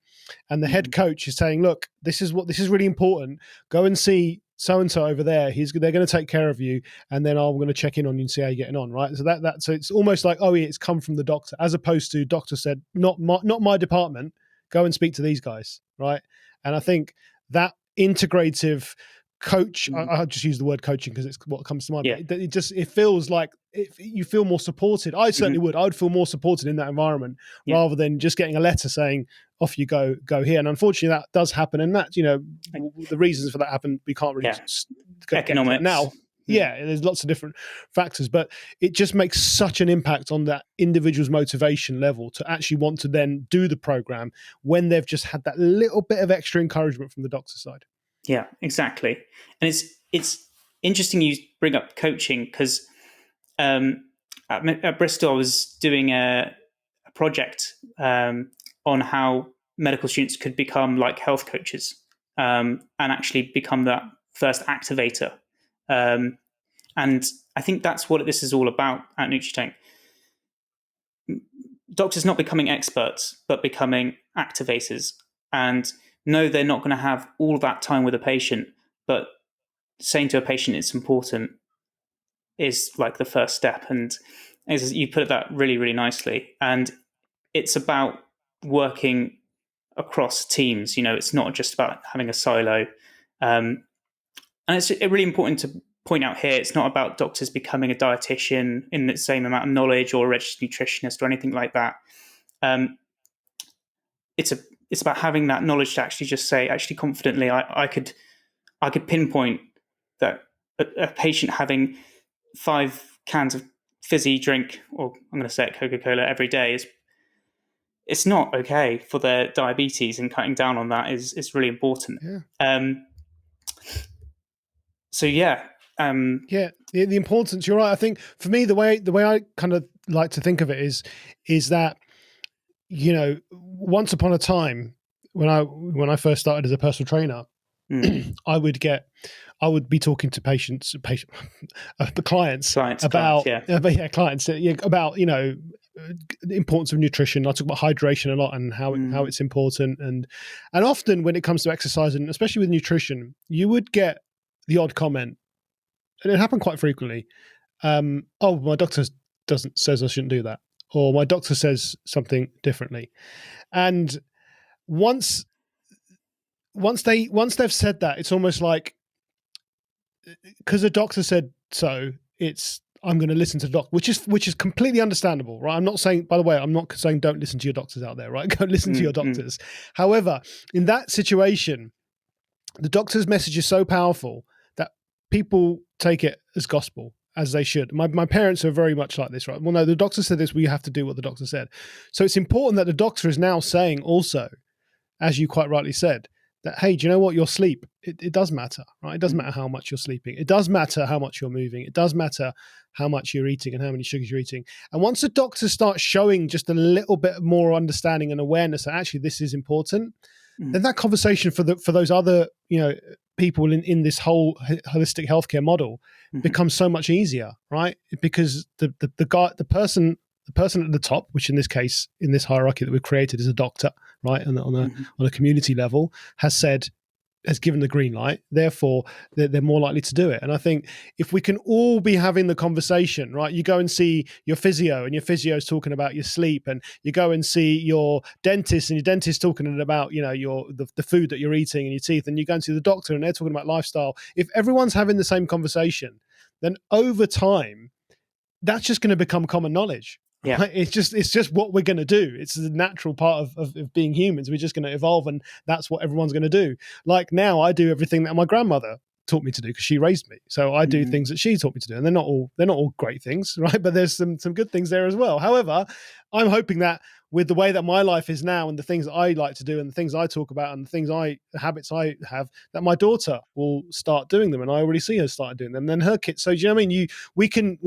And the head coach is saying, look, this is really important. Go and see so-and-so over there. They're going to take care of you. And then I'm going to check in on you and see how you're getting on. Right. So so it's almost like, it's come from the doctor, as opposed to doctor said, not my department, go and speak to these guys. Right. And I think that integrative coach, I just use the word coaching because it's what comes to mind. Yeah. But it feels like you feel more supported. I certainly would. I would feel more supported in that environment rather than just getting a letter saying, off you go here. And unfortunately that does happen. And that, the reasons for that happen, we can't really get economics now. Yeah, there's lots of different factors, but it just makes such an impact on that individual's motivation level to actually want to then do the program when they've just had that little bit of extra encouragement from the doctor's side. Yeah, exactly. And it's interesting you bring up coaching, because at Bristol I was doing a project on how medical students could become like health coaches, and actually become that first activator. And I think that's what this is all about at Nutritank. Doctors not becoming experts, but becoming activators. And no, they're not going to have all that time with a patient, but saying to a patient it's important is like the first step. And as you put that really, really nicely. And it's about working across teams. It's not just about having a silo. And it's really important to point out here, it's not about doctors becoming a dietitian in the same amount of knowledge or a registered nutritionist or anything like that. It's about having that knowledge to actually just say, actually confidently, I could pinpoint that a patient having 5 cans of fizzy drink, or I'm going to say it, Coca-Cola every day, it's not okay for their diabetes, and cutting down on that is really important. Yeah. The importance. You're right. I think for me, the way I kind of like to think of it is that, once upon a time when I first started as a personal trainer, I would be talking to clients about clients the importance of nutrition. I talk about hydration a lot and how it's important. And often when it comes to exercise, and especially with nutrition, you would get the odd comment, and it happened quite frequently. Oh, my doctor says I shouldn't do that, or my doctor says something differently. And once they've said that, it's almost like, because the doctor said so, I'm going to listen to the doctor, which is completely understandable, right? I'm not saying, by the way, I'm not saying don't listen to your doctors out there, right? Go listen to your doctors. However, in that situation, the doctor's message is so powerful that people take it as gospel, as they should. My parents are very much like this, right? Well, no, the doctor said this, we have to do what the doctor said. So it's important that the doctor is now saying also, as you quite rightly said, that, hey, do you know what? Your sleep, it does matter, right? It doesn't matter how much you're sleeping. It does matter how much you're moving. It does matter how much you're eating and how many sugars you're eating. And once the doctor starts showing just a little bit more understanding and awareness that actually this is important, then that conversation for those other, people in this whole holistic healthcare model becomes so much easier, right? Because the person at the top, which in this case, in this hierarchy that we've created, is a doctor, right? And on a community level, has given the green light. Therefore, they're more likely to do it. And I think if we can all be having the conversation, right? You go and see your physio, and your physio is talking about your sleep, and you go and see your dentist, and your dentist talking about the food that you're eating and your teeth, and you go and see the doctor, and they're talking about lifestyle. If everyone's having the same conversation, then over time, that's just going to become common knowledge. Yeah. Right? It's just what we're going to do. It's the natural part of being humans. We're just going to evolve, and that's what everyone's going to do. Like now, I do everything that my grandmother taught me to do because she raised me. So I do things that she taught me to do, and they're not all great things, right? But there's some good things there as well. However, I'm hoping that with the way that my life is now, and the things that I like to do, and the things I talk about, and the habits I have, that my daughter will start doing them, and I already see her start doing them. And then her kids. So do you know what I mean? We can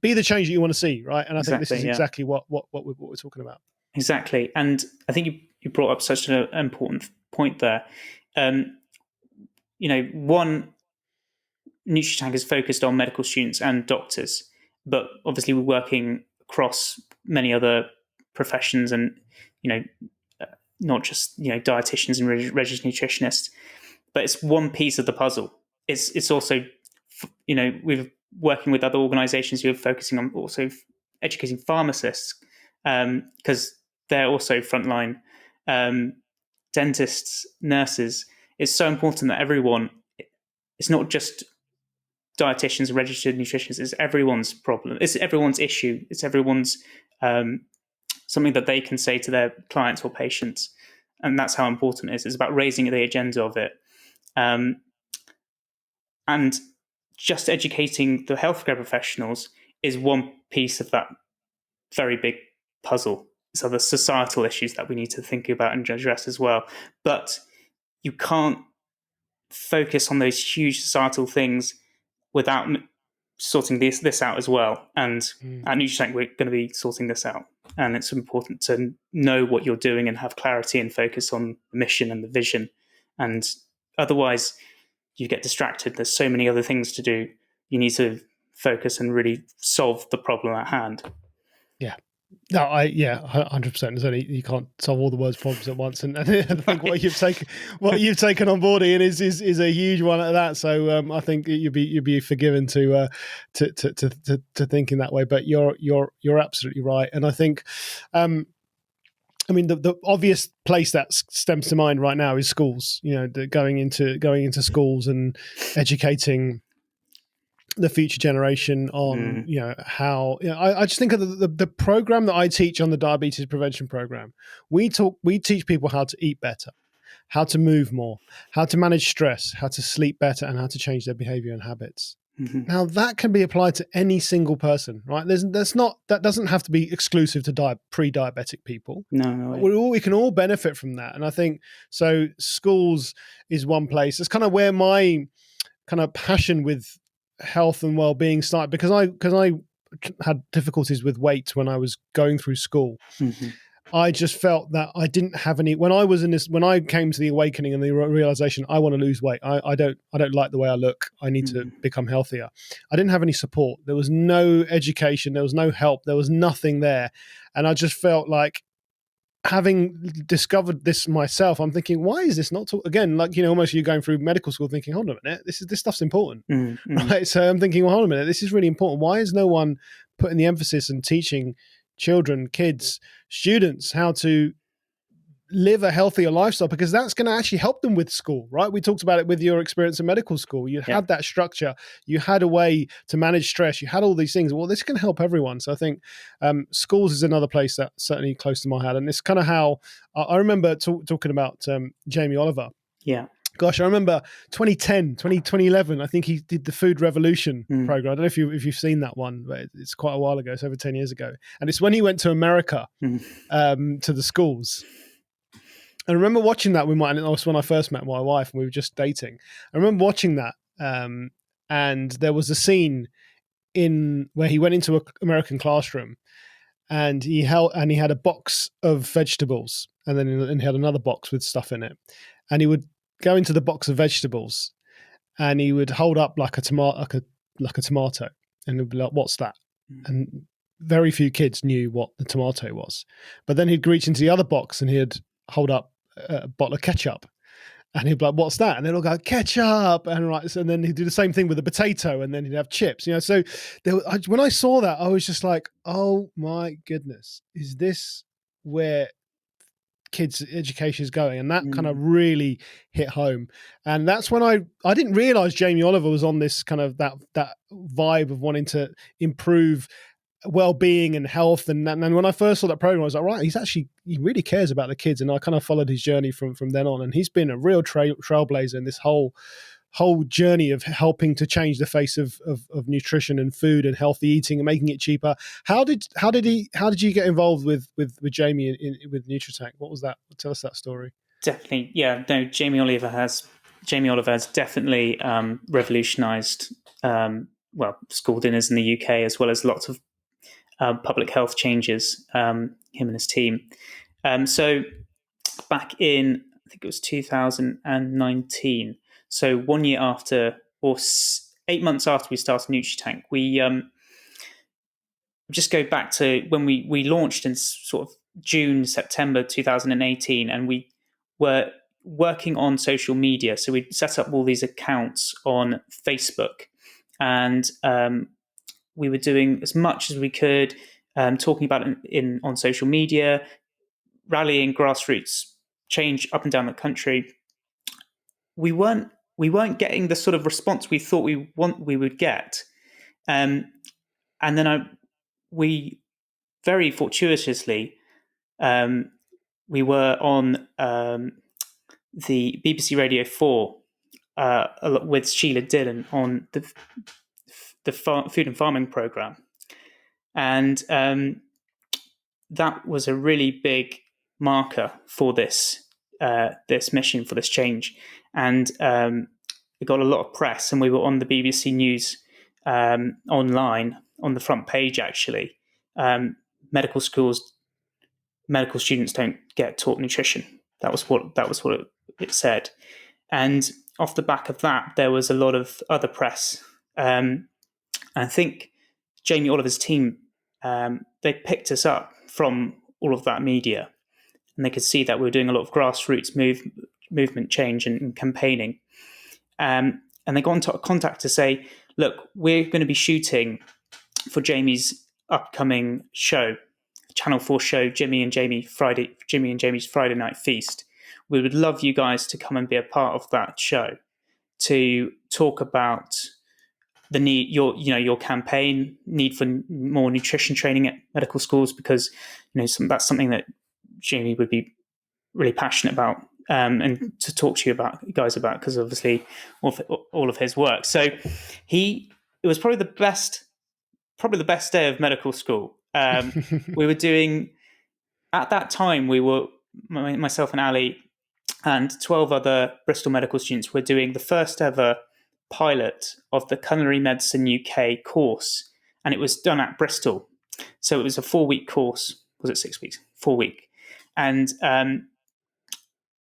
be the change that you want to see, right? And I think this is exactly what we're talking about. Exactly. And I think you brought up such an important point there. One, Nutritank is focused on medical students and doctors, but obviously we're working across many other professions, and not just dietitians and registered nutritionists. But it's one piece of the puzzle. It's also we're working with other organisations who are focusing on also educating pharmacists, because they're also frontline, dentists, nurses. It's so important that everyone, it's not just dietitians and registered nutritionists, it's everyone's problem. It's everyone's issue. It's everyone's something that they can say to their clients or patients. And that's how important it is. It's about raising the agenda of it. And just educating the healthcare professionals is one piece of that very big puzzle. So the societal issues that we need to think about and address as well. But you can't focus on those huge societal things without sorting this out as well. And at Nutritank, we're going to be sorting this out. And it's important to know what you're doing and have clarity and focus on the mission and the vision. And otherwise, you get distracted. There's so many other things to do. You need to focus and really solve the problem at hand. Yeah. No, 100%. You can't solve all the world's problems at once, and I think what you've taken on board, Ian, is a huge one at that. So I think you'd be forgiven to think in that way. But you're absolutely right, and I think, the obvious place that stems to mind right now is schools. Going into schools and educating the future generation on how I just think of the program that I teach on the diabetes prevention program. We teach people how to eat better, how to move more, how to manage stress, how to sleep better, and how to change their behavior and habits. Now that can be applied to any single person, right? That doesn't have to be exclusive to pre-diabetic people. No. We can all benefit from that, and I think so. Schools is one place. It's kind of where my kind of passion with health and well-being started, because I had difficulties with weight when I was going through school. I just felt that I didn't have any when I was in this. When I came to the awakening and the realization, I want to lose weight. I don't like the way I look. I need to become healthier. I didn't have any support. There was no education. There was no help. There was nothing there, and I just felt like, having discovered this myself, I'm thinking, why is this not talk again? Like, almost you're going through medical school thinking, hold on a minute, this stuff's important, right? So I'm thinking, well, hold on a minute, this is really important. Why is no one putting the emphasis and teaching children, kids, students how to live a healthier lifestyle? Because that's going to actually help them with school, right? We talked about it with your experience in medical school. You had that structure, you had a way to manage stress, you had all these things. Well, this can help everyone. So I think schools is another place that's certainly close to my heart. And it's kind of how I remember talking about Jamie Oliver. Yeah. Gosh, I remember 2011, I think he did the Food Revolution program. I don't know if you've seen that one, but it's quite a while ago. It's over 10 years ago. And it's when he went to America to the schools. I remember watching that with that was when I first met my wife and we were just dating. I remember watching that, and there was a scene where he went into an American classroom, and he had a box of vegetables, and then he had another box with stuff in it, and he would go into the box of vegetables, and he would hold up like a tomato, and he'd be like, "What's that?" And very few kids knew what the tomato was, but then he'd reach into the other box and he'd hold up a bottle of ketchup, and he'd be like, "What's that?" And they'll go, "Ketchup." And then he'd do the same thing with the potato, and then he'd have chips. So when I saw that, I was just like, "Oh my goodness, is this where kids' education is going?" And that kind of really hit home. And that's when I didn't realize Jamie Oliver was on this kind of that vibe of wanting to improve well-being and health, and when I first saw that program, I was like, right, he really cares about the kids, and I kind of followed his journey from then on, and he's been a real trailblazer in this whole journey of helping to change the face of nutrition and food and healthy eating and making it cheaper. How did you get involved with Jamie with Nutritank? What was that? Tell us that story. Definitely, yeah. No, Jamie Oliver has definitely revolutionised school dinners in the UK, as well as lots of public health changes, him and his team. So back in, I think it was 2019, so 1 year after, or 8 months after we started Nutritank, we just go back to when we launched in sort of June, September 2018, and we were working on social media. So we set up all these accounts on Facebook, and we were doing as much as we could, talking about it on social media, rallying grassroots change up and down the country. We weren't getting the sort of response we thought we would get, and then we very fortuitously we were on the BBC Radio 4 with Sheila Dillon on the food and farming program, and that was a really big marker for this mission, for this change, and it got a lot of press, and we were on the BBC News online on the front page. Actually, medical students don't get taught nutrition. That was what it said, and off the back of that, there was a lot of other press. I think Jamie Oliver's team, they picked us up from all of that media, and they could see that we were doing a lot of grassroots movement change and campaigning. And they got into contact to say, look, we're going to be shooting for Jamie's upcoming show, Channel 4 show, Jimmy and Jamie's Friday Night Feast. We would love you guys to come and be a part of that show to talk about the need, your campaign, need for more nutrition training at medical schools, because that's something that Jamie would be really passionate about, and to talk to you guys about, because obviously all of his work. So it was probably the best day of medical school. We were doing, at that time, myself and Ali and 12 other Bristol medical students were doing the first ever pilot of the Culinary Medicine UK course, and it was done at Bristol. So it was a 4-week course. Was it 6 weeks? 4 week. and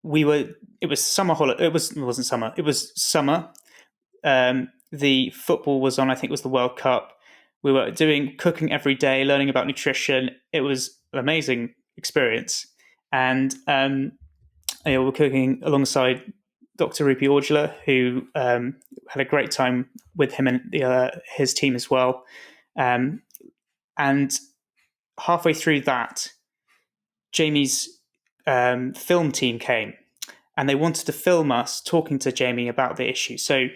it was summer holiday. It wasn't summer. It was summer. The football was on. I think it was the World Cup. We were doing cooking every day, learning about nutrition. It was an amazing experience, and we were cooking alongside Dr. Rupi Aujla, who had a great time with him and his team as well. And halfway through that, Jamie's film team came, and they wanted to film us talking to Jamie about the issue. So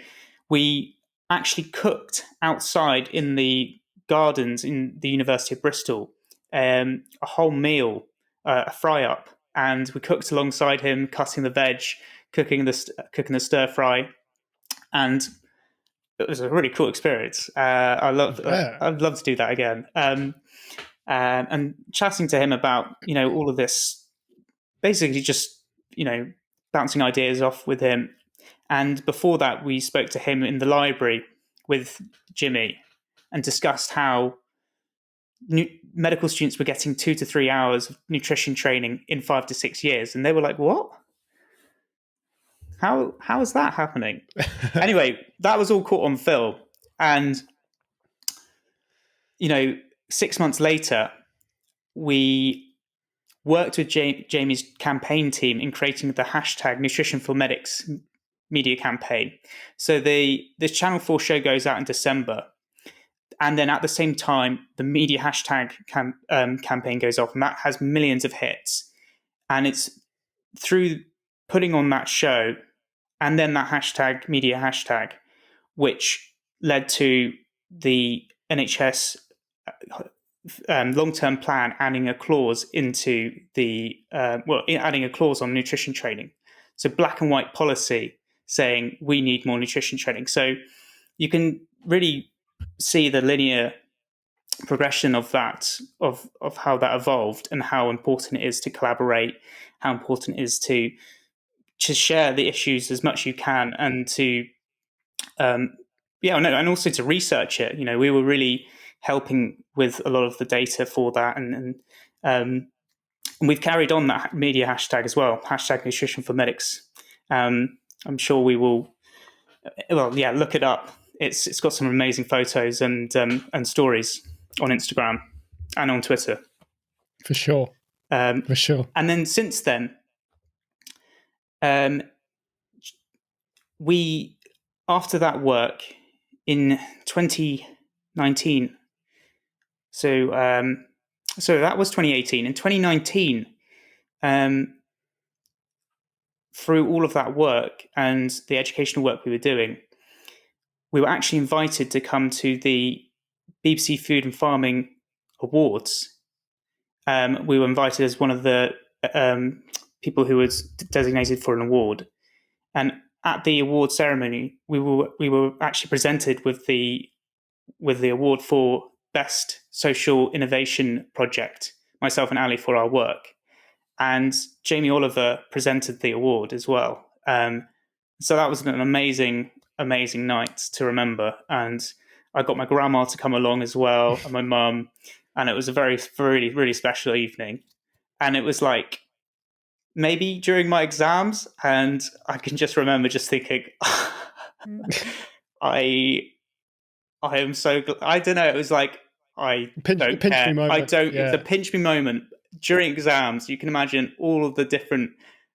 we actually cooked outside in the gardens in the University of Bristol, a whole meal, a fry up, and we cooked alongside him, cutting the veg, cooking the stir fry, and it was a really cool experience. I'd love to do that again. And chatting to him about all of this, basically just bouncing ideas off with him. And before that, we spoke to him in the library with Jimmy and discussed how medical students were getting 2 to 3 hours of nutrition training in 5 to 6 years. And they were like, what? How is that happening? Anyway, that was all caught on film. And, 6 months later, we worked with Jamie's campaign team in creating the hashtag Nutrition for Medics media campaign. So this Channel 4 show goes out in December. And then at the same time, the media hashtag campaign goes off, and that has millions of hits. And it's through putting on that show and then that media hashtag, which led to the NHS long-term plan adding a clause into adding a clause on nutrition training. So black and white policy saying we need more nutrition training. So you can really see the linear progression of that, of how that evolved, and how important it is to collaborate, how important it is to share the issues as much as you can, and to and also to research it. We were really helping with a lot of the data for that, and we've carried on that media hashtag as well, hashtag Nutrition for Medics. I'm sure we will. Look it up. It's got some amazing photos and stories on Instagram and on Twitter. For sure. For sure. And then since then, we, after that work in 2019, so that was 2018. In 2019, through all of that work and the educational work we were doing, we were actually invited to come to the BBC Food and Farming Awards. We were invited as one of the people who was designated for an award. And at the award ceremony, we were actually presented with the award for Best Social Innovation Project, myself and Ali, for our work. And Jamie Oliver presented the award as well. So that was an amazing night to remember. And I got my grandma to come along as well, and my mum. And it was a very, really, really special evening. And it was like maybe during my exams, and I can just remember just thinking, I am so I don't know. It was like, I don't care. Me moment. I don't. Yeah. The pinch me moment during exams. You can imagine all of the different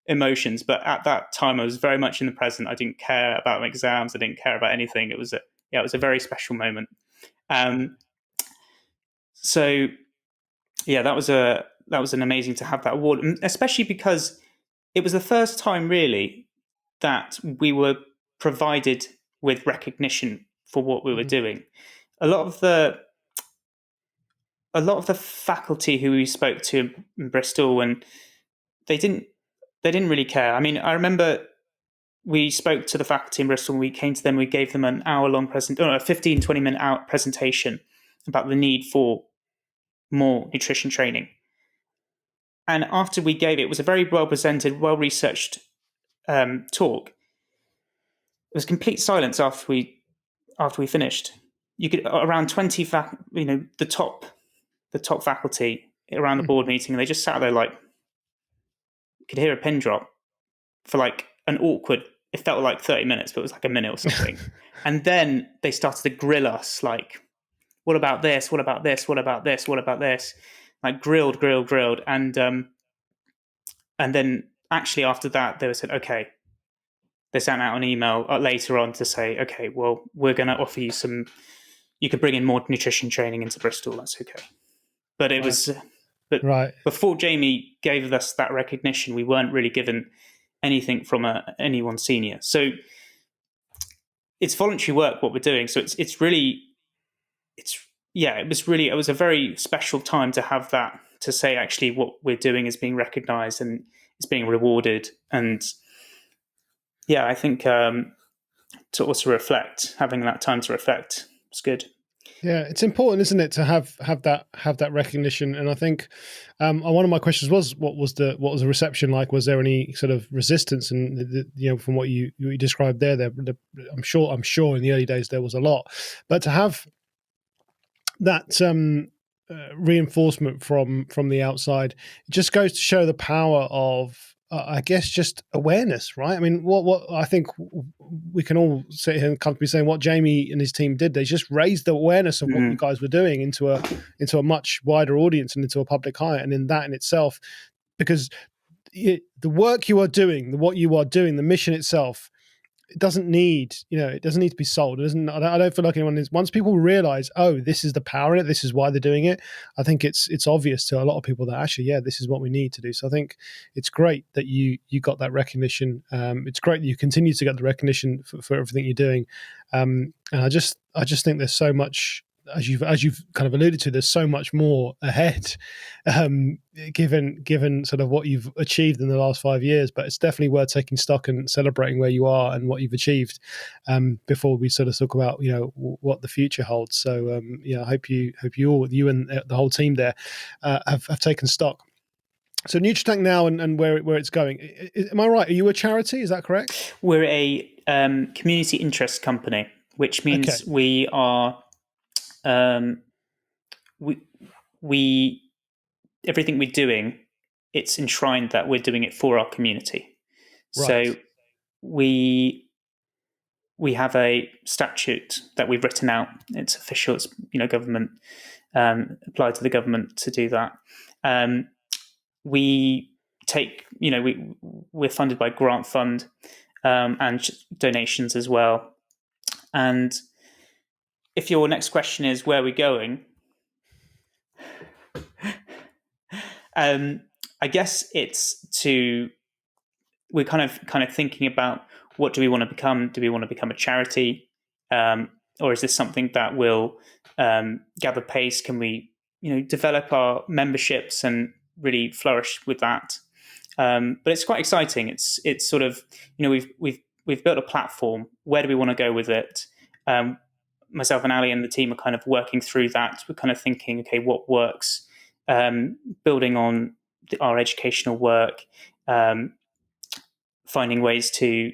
emotions, but at that time, I was very much in the present. I didn't care about my exams. I didn't care about anything. It was a very special moment. So yeah, that was an amazing to have that award, especially because it was the first time really that we were provided with recognition for what we were doing. A lot of the faculty who we spoke to in Bristol, and they didn't really care. I mean, I remember we spoke to the faculty in Bristol, and we came to them, we gave them an hour-long 15, 20-minute presentation about the need for more nutrition training. And after we gave it was a very well-presented, well-researched talk. It was complete silence after we finished. You could around 20 the top faculty around the board meeting, and they just sat there like, could hear a pin drop for like an awkward, it felt like 30 minutes, but it was like a minute or something. And then they started to grill us like, what about this? What about this? What about this? What about this? Like grilled. And then actually after that, they said, okay, they sent out an email later on to say, okay, well, we're going to offer you you could bring in more nutrition training into Bristol. That's okay. But it was, but right. Before Jamie gave us that recognition, we weren't really given anything from anyone senior. So it's voluntary work, what we're doing. So it was a very special time to have that, to say actually what we're doing is being recognized and it's being rewarded. And yeah, I think to also reflect, having that time to reflect was good. Yeah, it's important, isn't it, to have that recognition? And I think one of my questions was, what was the reception like? Was there any sort of resistance? And from what you described there, I'm sure in the early days there was a lot, but to have that reinforcement from the outside, it just goes to show the power of, I guess, just awareness, right? I mean, what I think we can all sit here and comfortably saying what Jamie and his team did, they just raised the awareness of what you guys were doing into a much wider audience and into a public eye. And in that in itself, because the work you are doing, what you are doing, the mission itself, it doesn't need to be sold. I don't feel like anyone is. Once people realize, oh, this is the power in it, this is why they're doing it, I think it's obvious to a lot of people that actually, yeah, this is what we need to do. So I think it's great that you got that recognition. It's great that you continue to get the recognition for everything you're doing. And I just think there's so much, as you've kind of alluded to, there's so much more ahead, given sort of what you've achieved in the last 5 years. But it's definitely worth taking stock and celebrating where you are and what you've achieved, before we sort of talk about what the future holds. So I hope you and the whole team there have taken stock. So Nutritank now and where it's going. Am I right? Are you a charity? Is that correct? We're a community interest company, which means we are. We everything we're doing, it's enshrined that we're doing it for our community. Right. So we have a statute that we've written out. It's official. It's government applied to the government to do that. We take we're funded by grant fund and donations as well. And if your next question is where we're going, I guess we're kind of thinking about, what do we want to become? Do we want to become a charity, or is this something that will gather pace? Can we develop our memberships and really flourish with that? But it's quite exciting. It's sort of we've built a platform. Where do we want to go with it? Myself and Ali and the team are kind of working through that. We're kind of thinking, okay, what works? Building on our educational work, finding ways to,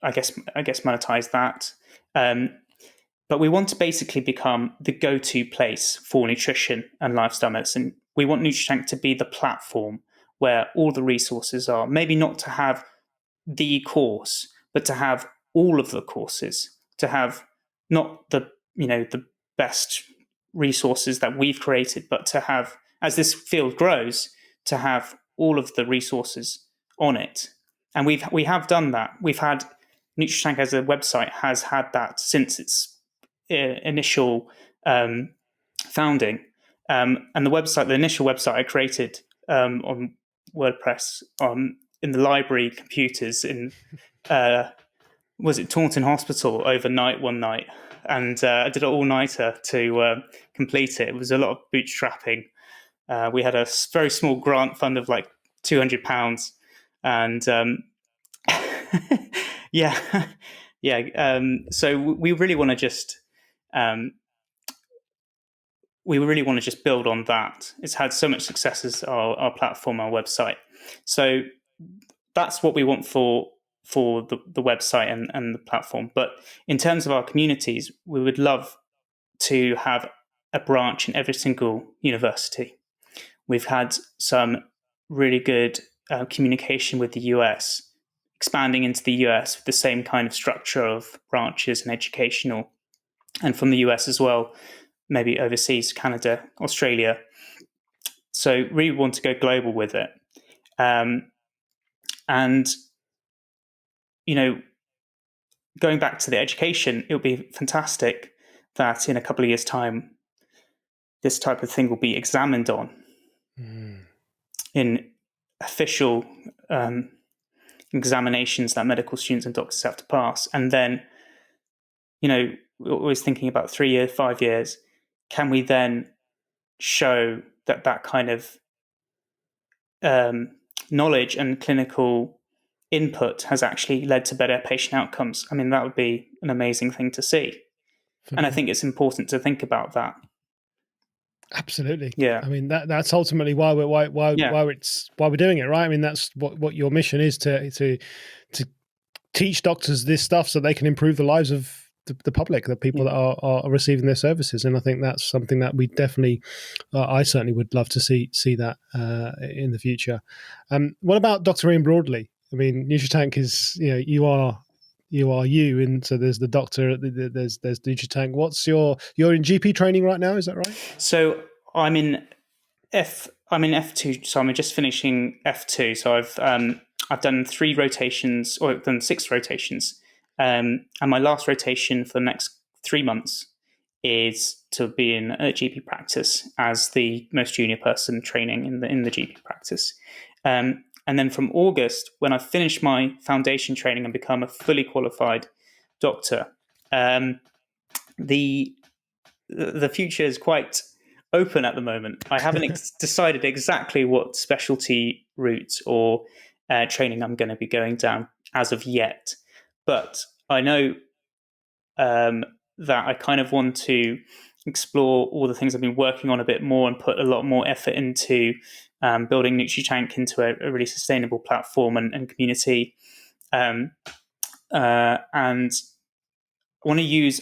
I guess monetize that. But we want to basically become the go-to place for nutrition and lifestyle medicine. We want Nutritank to be the platform where all the resources are. Maybe not to have the course, but to have all of the courses. To have not the best resources that we've created, but to have, as this field grows, to have all of the resources on it. And we have done that. We've had Nutritank as a website has had that since its initial founding. And the initial website I created on WordPress in the library computers in was it Taunton Hospital overnight one night, and I did an all-nighter to complete it. It was a lot of bootstrapping. We had a very small grant fund of like £200, and so we really want to just build on that. It's had so much success as our platform, our website. So that's what we want for the website and the platform. But in terms of our communities, we would love to have a branch in every single university. We've had some really good communication with the US, expanding into the US with the same kind of structure of branches and educational, and from the US as well, maybe overseas, Canada, Australia. So really want to go global with it. And, going back to the education, it would be fantastic that in a couple of years' time, this type of thing will be examined on in official examinations that medical students and doctors have to pass. And then, we're always thinking about 3 years, 5 years. Can we then show that kind of knowledge and clinical input has actually led to better patient outcomes? I mean, that would be an amazing thing to see. And I think it's important to think about that. Absolutely. Yeah. I mean, that's ultimately why we're doing it, right? I mean, that's what your mission is, to teach doctors this stuff so they can improve the lives of the public, the people that are receiving their services. And I think that's something that we definitely, I certainly would love to see that in the future. What about Dr. Iain Broadley? I mean, Nutritank is, you are you, and so there's the doctor, there's Nutritank. You're in GP training right now, is that right? So I'm in F2, so I'm just finishing F2. So I've done 3 rotations, or I've done 6 rotations, and my last rotation for the next 3 months is to be in a GP practice as the most junior person training in the GP practice. And then from August, when I finish my foundation training and become a fully qualified doctor, the future is quite open at the moment. I haven't decided exactly what specialty route or training I'm going to be going down as of yet. But I know that I kind of want to explore all the things I've been working on a bit more and put a lot more effort into building Nutritank into a really sustainable platform and community. And I want to use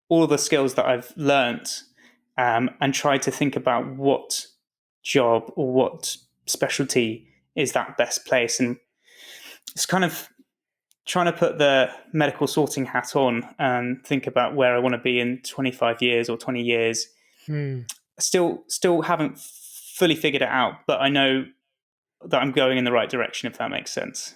all the skills that I've learnt and try to think about what job or what specialty is that best place. And it's kind of trying to put the medical sorting hat on and think about where I want to be in 25 years or 20 years. Still haven't fully figured it out, but I know that I'm going in the right direction, if that makes sense.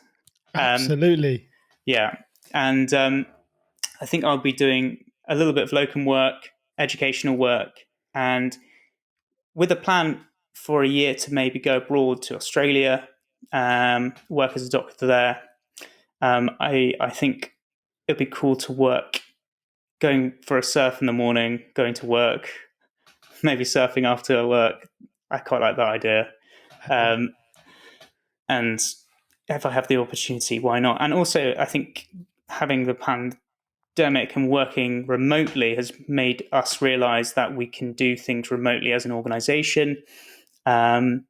Absolutely. Yeah. And I think I'll be doing a little bit of locum work, educational work, and with a plan for a year to maybe go abroad to Australia, work as a doctor there. I think it'd be cool to work, going for a surf in the morning, going to work, maybe surfing after work. I quite like that idea. And if I have the opportunity, why not? And also, I think having the pandemic and working remotely has made us realize that we can do things remotely as an organization. And,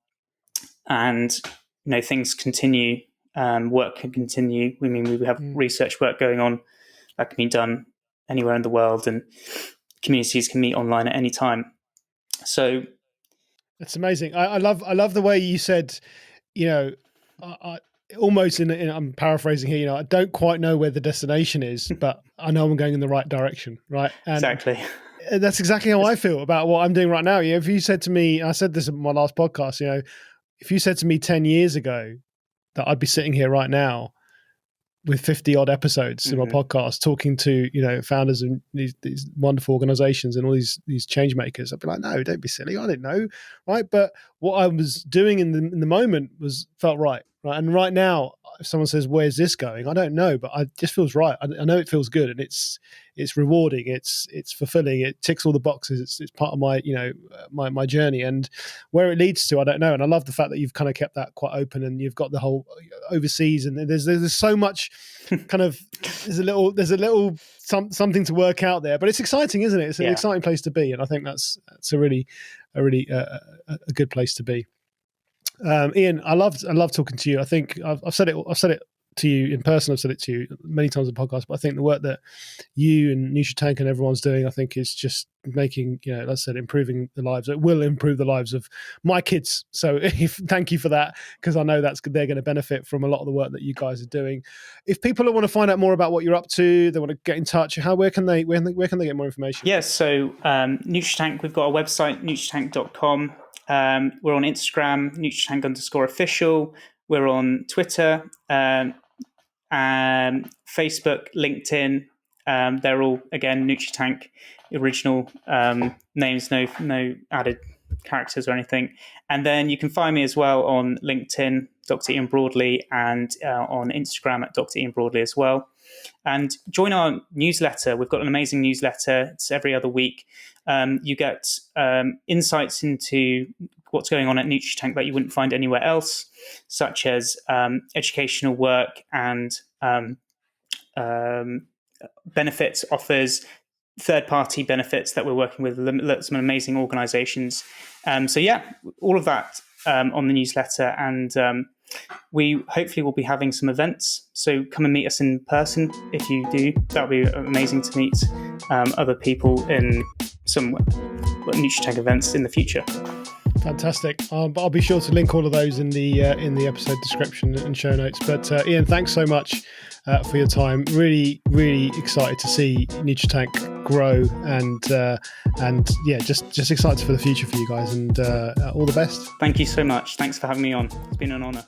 things continue. Work can continue. I mean, we have research work going on that can be done anywhere in the world, and communities can meet online at any time. So it's amazing. I love the way you said, I almost I'm paraphrasing here, I don't quite know where the destination is, but I know I'm going in the right direction, right? And exactly. That's exactly how I feel about what I'm doing right now. If you said to me, I said this in my last podcast, if you said to me 10 years ago that I'd be sitting here right now with 50 odd episodes in my podcast, talking to, founders of these wonderful organizations and all these change makers, I'd be like, no, don't be silly. I didn't know. Right. But what I was doing in the moment felt right. Right. And right now, if someone says, where's this going? I don't know, but it just feels right. I know it feels good, and it's rewarding. It's fulfilling. It ticks all the boxes. It's part of my, my journey, and where it leads to, I don't know. And I love the fact that you've kind of kept that quite open, and you've got the whole overseas, and there's so much kind of, there's a little something to work out there, but it's exciting, isn't it? It's an exciting place to be. And I think that's a really good place to be. Iain, I love talking to you. I think I've said it to you in person. I've said it to you many times on the podcast, but I think the work that you and Nutritank and everyone's doing, I think, is just making, like I said, improving the lives. It will improve the lives of my kids. So thank you for that, because I know they're going to benefit from a lot of the work that you guys are doing. If people want to find out more about what you're up to, they want to get in touch, where can they get more information? Yes, so Nutritank, we've got a website, nutritank.com. We're on Instagram, Nutritank_official. We're on Twitter, Facebook, LinkedIn. They're all, again, Nutritank original names, no added characters or anything. And then you can find me as well on LinkedIn, Dr. Iain Broadley, and on Instagram at Dr. Iain Broadley as well. And join our newsletter. We've got an amazing newsletter. It's every other week. You get insights into what's going on at Nutritank that you wouldn't find anywhere else, such as educational work and benefits, offers, third-party benefits that we're working with some amazing organizations. So yeah, all of that on the newsletter. And we hopefully will be having some events. So come and meet us in person if you do. That would be amazing to meet other people in some Nutritank events in the future. Fantastic. I'll be sure to link all of those in the episode description and show notes. But Iain, thanks so much for your time. Really, really excited to see Nutritank grow, and yeah, just excited for the future for you guys, and all the best. Thank you so much. Thanks for having me on. It's been an honor.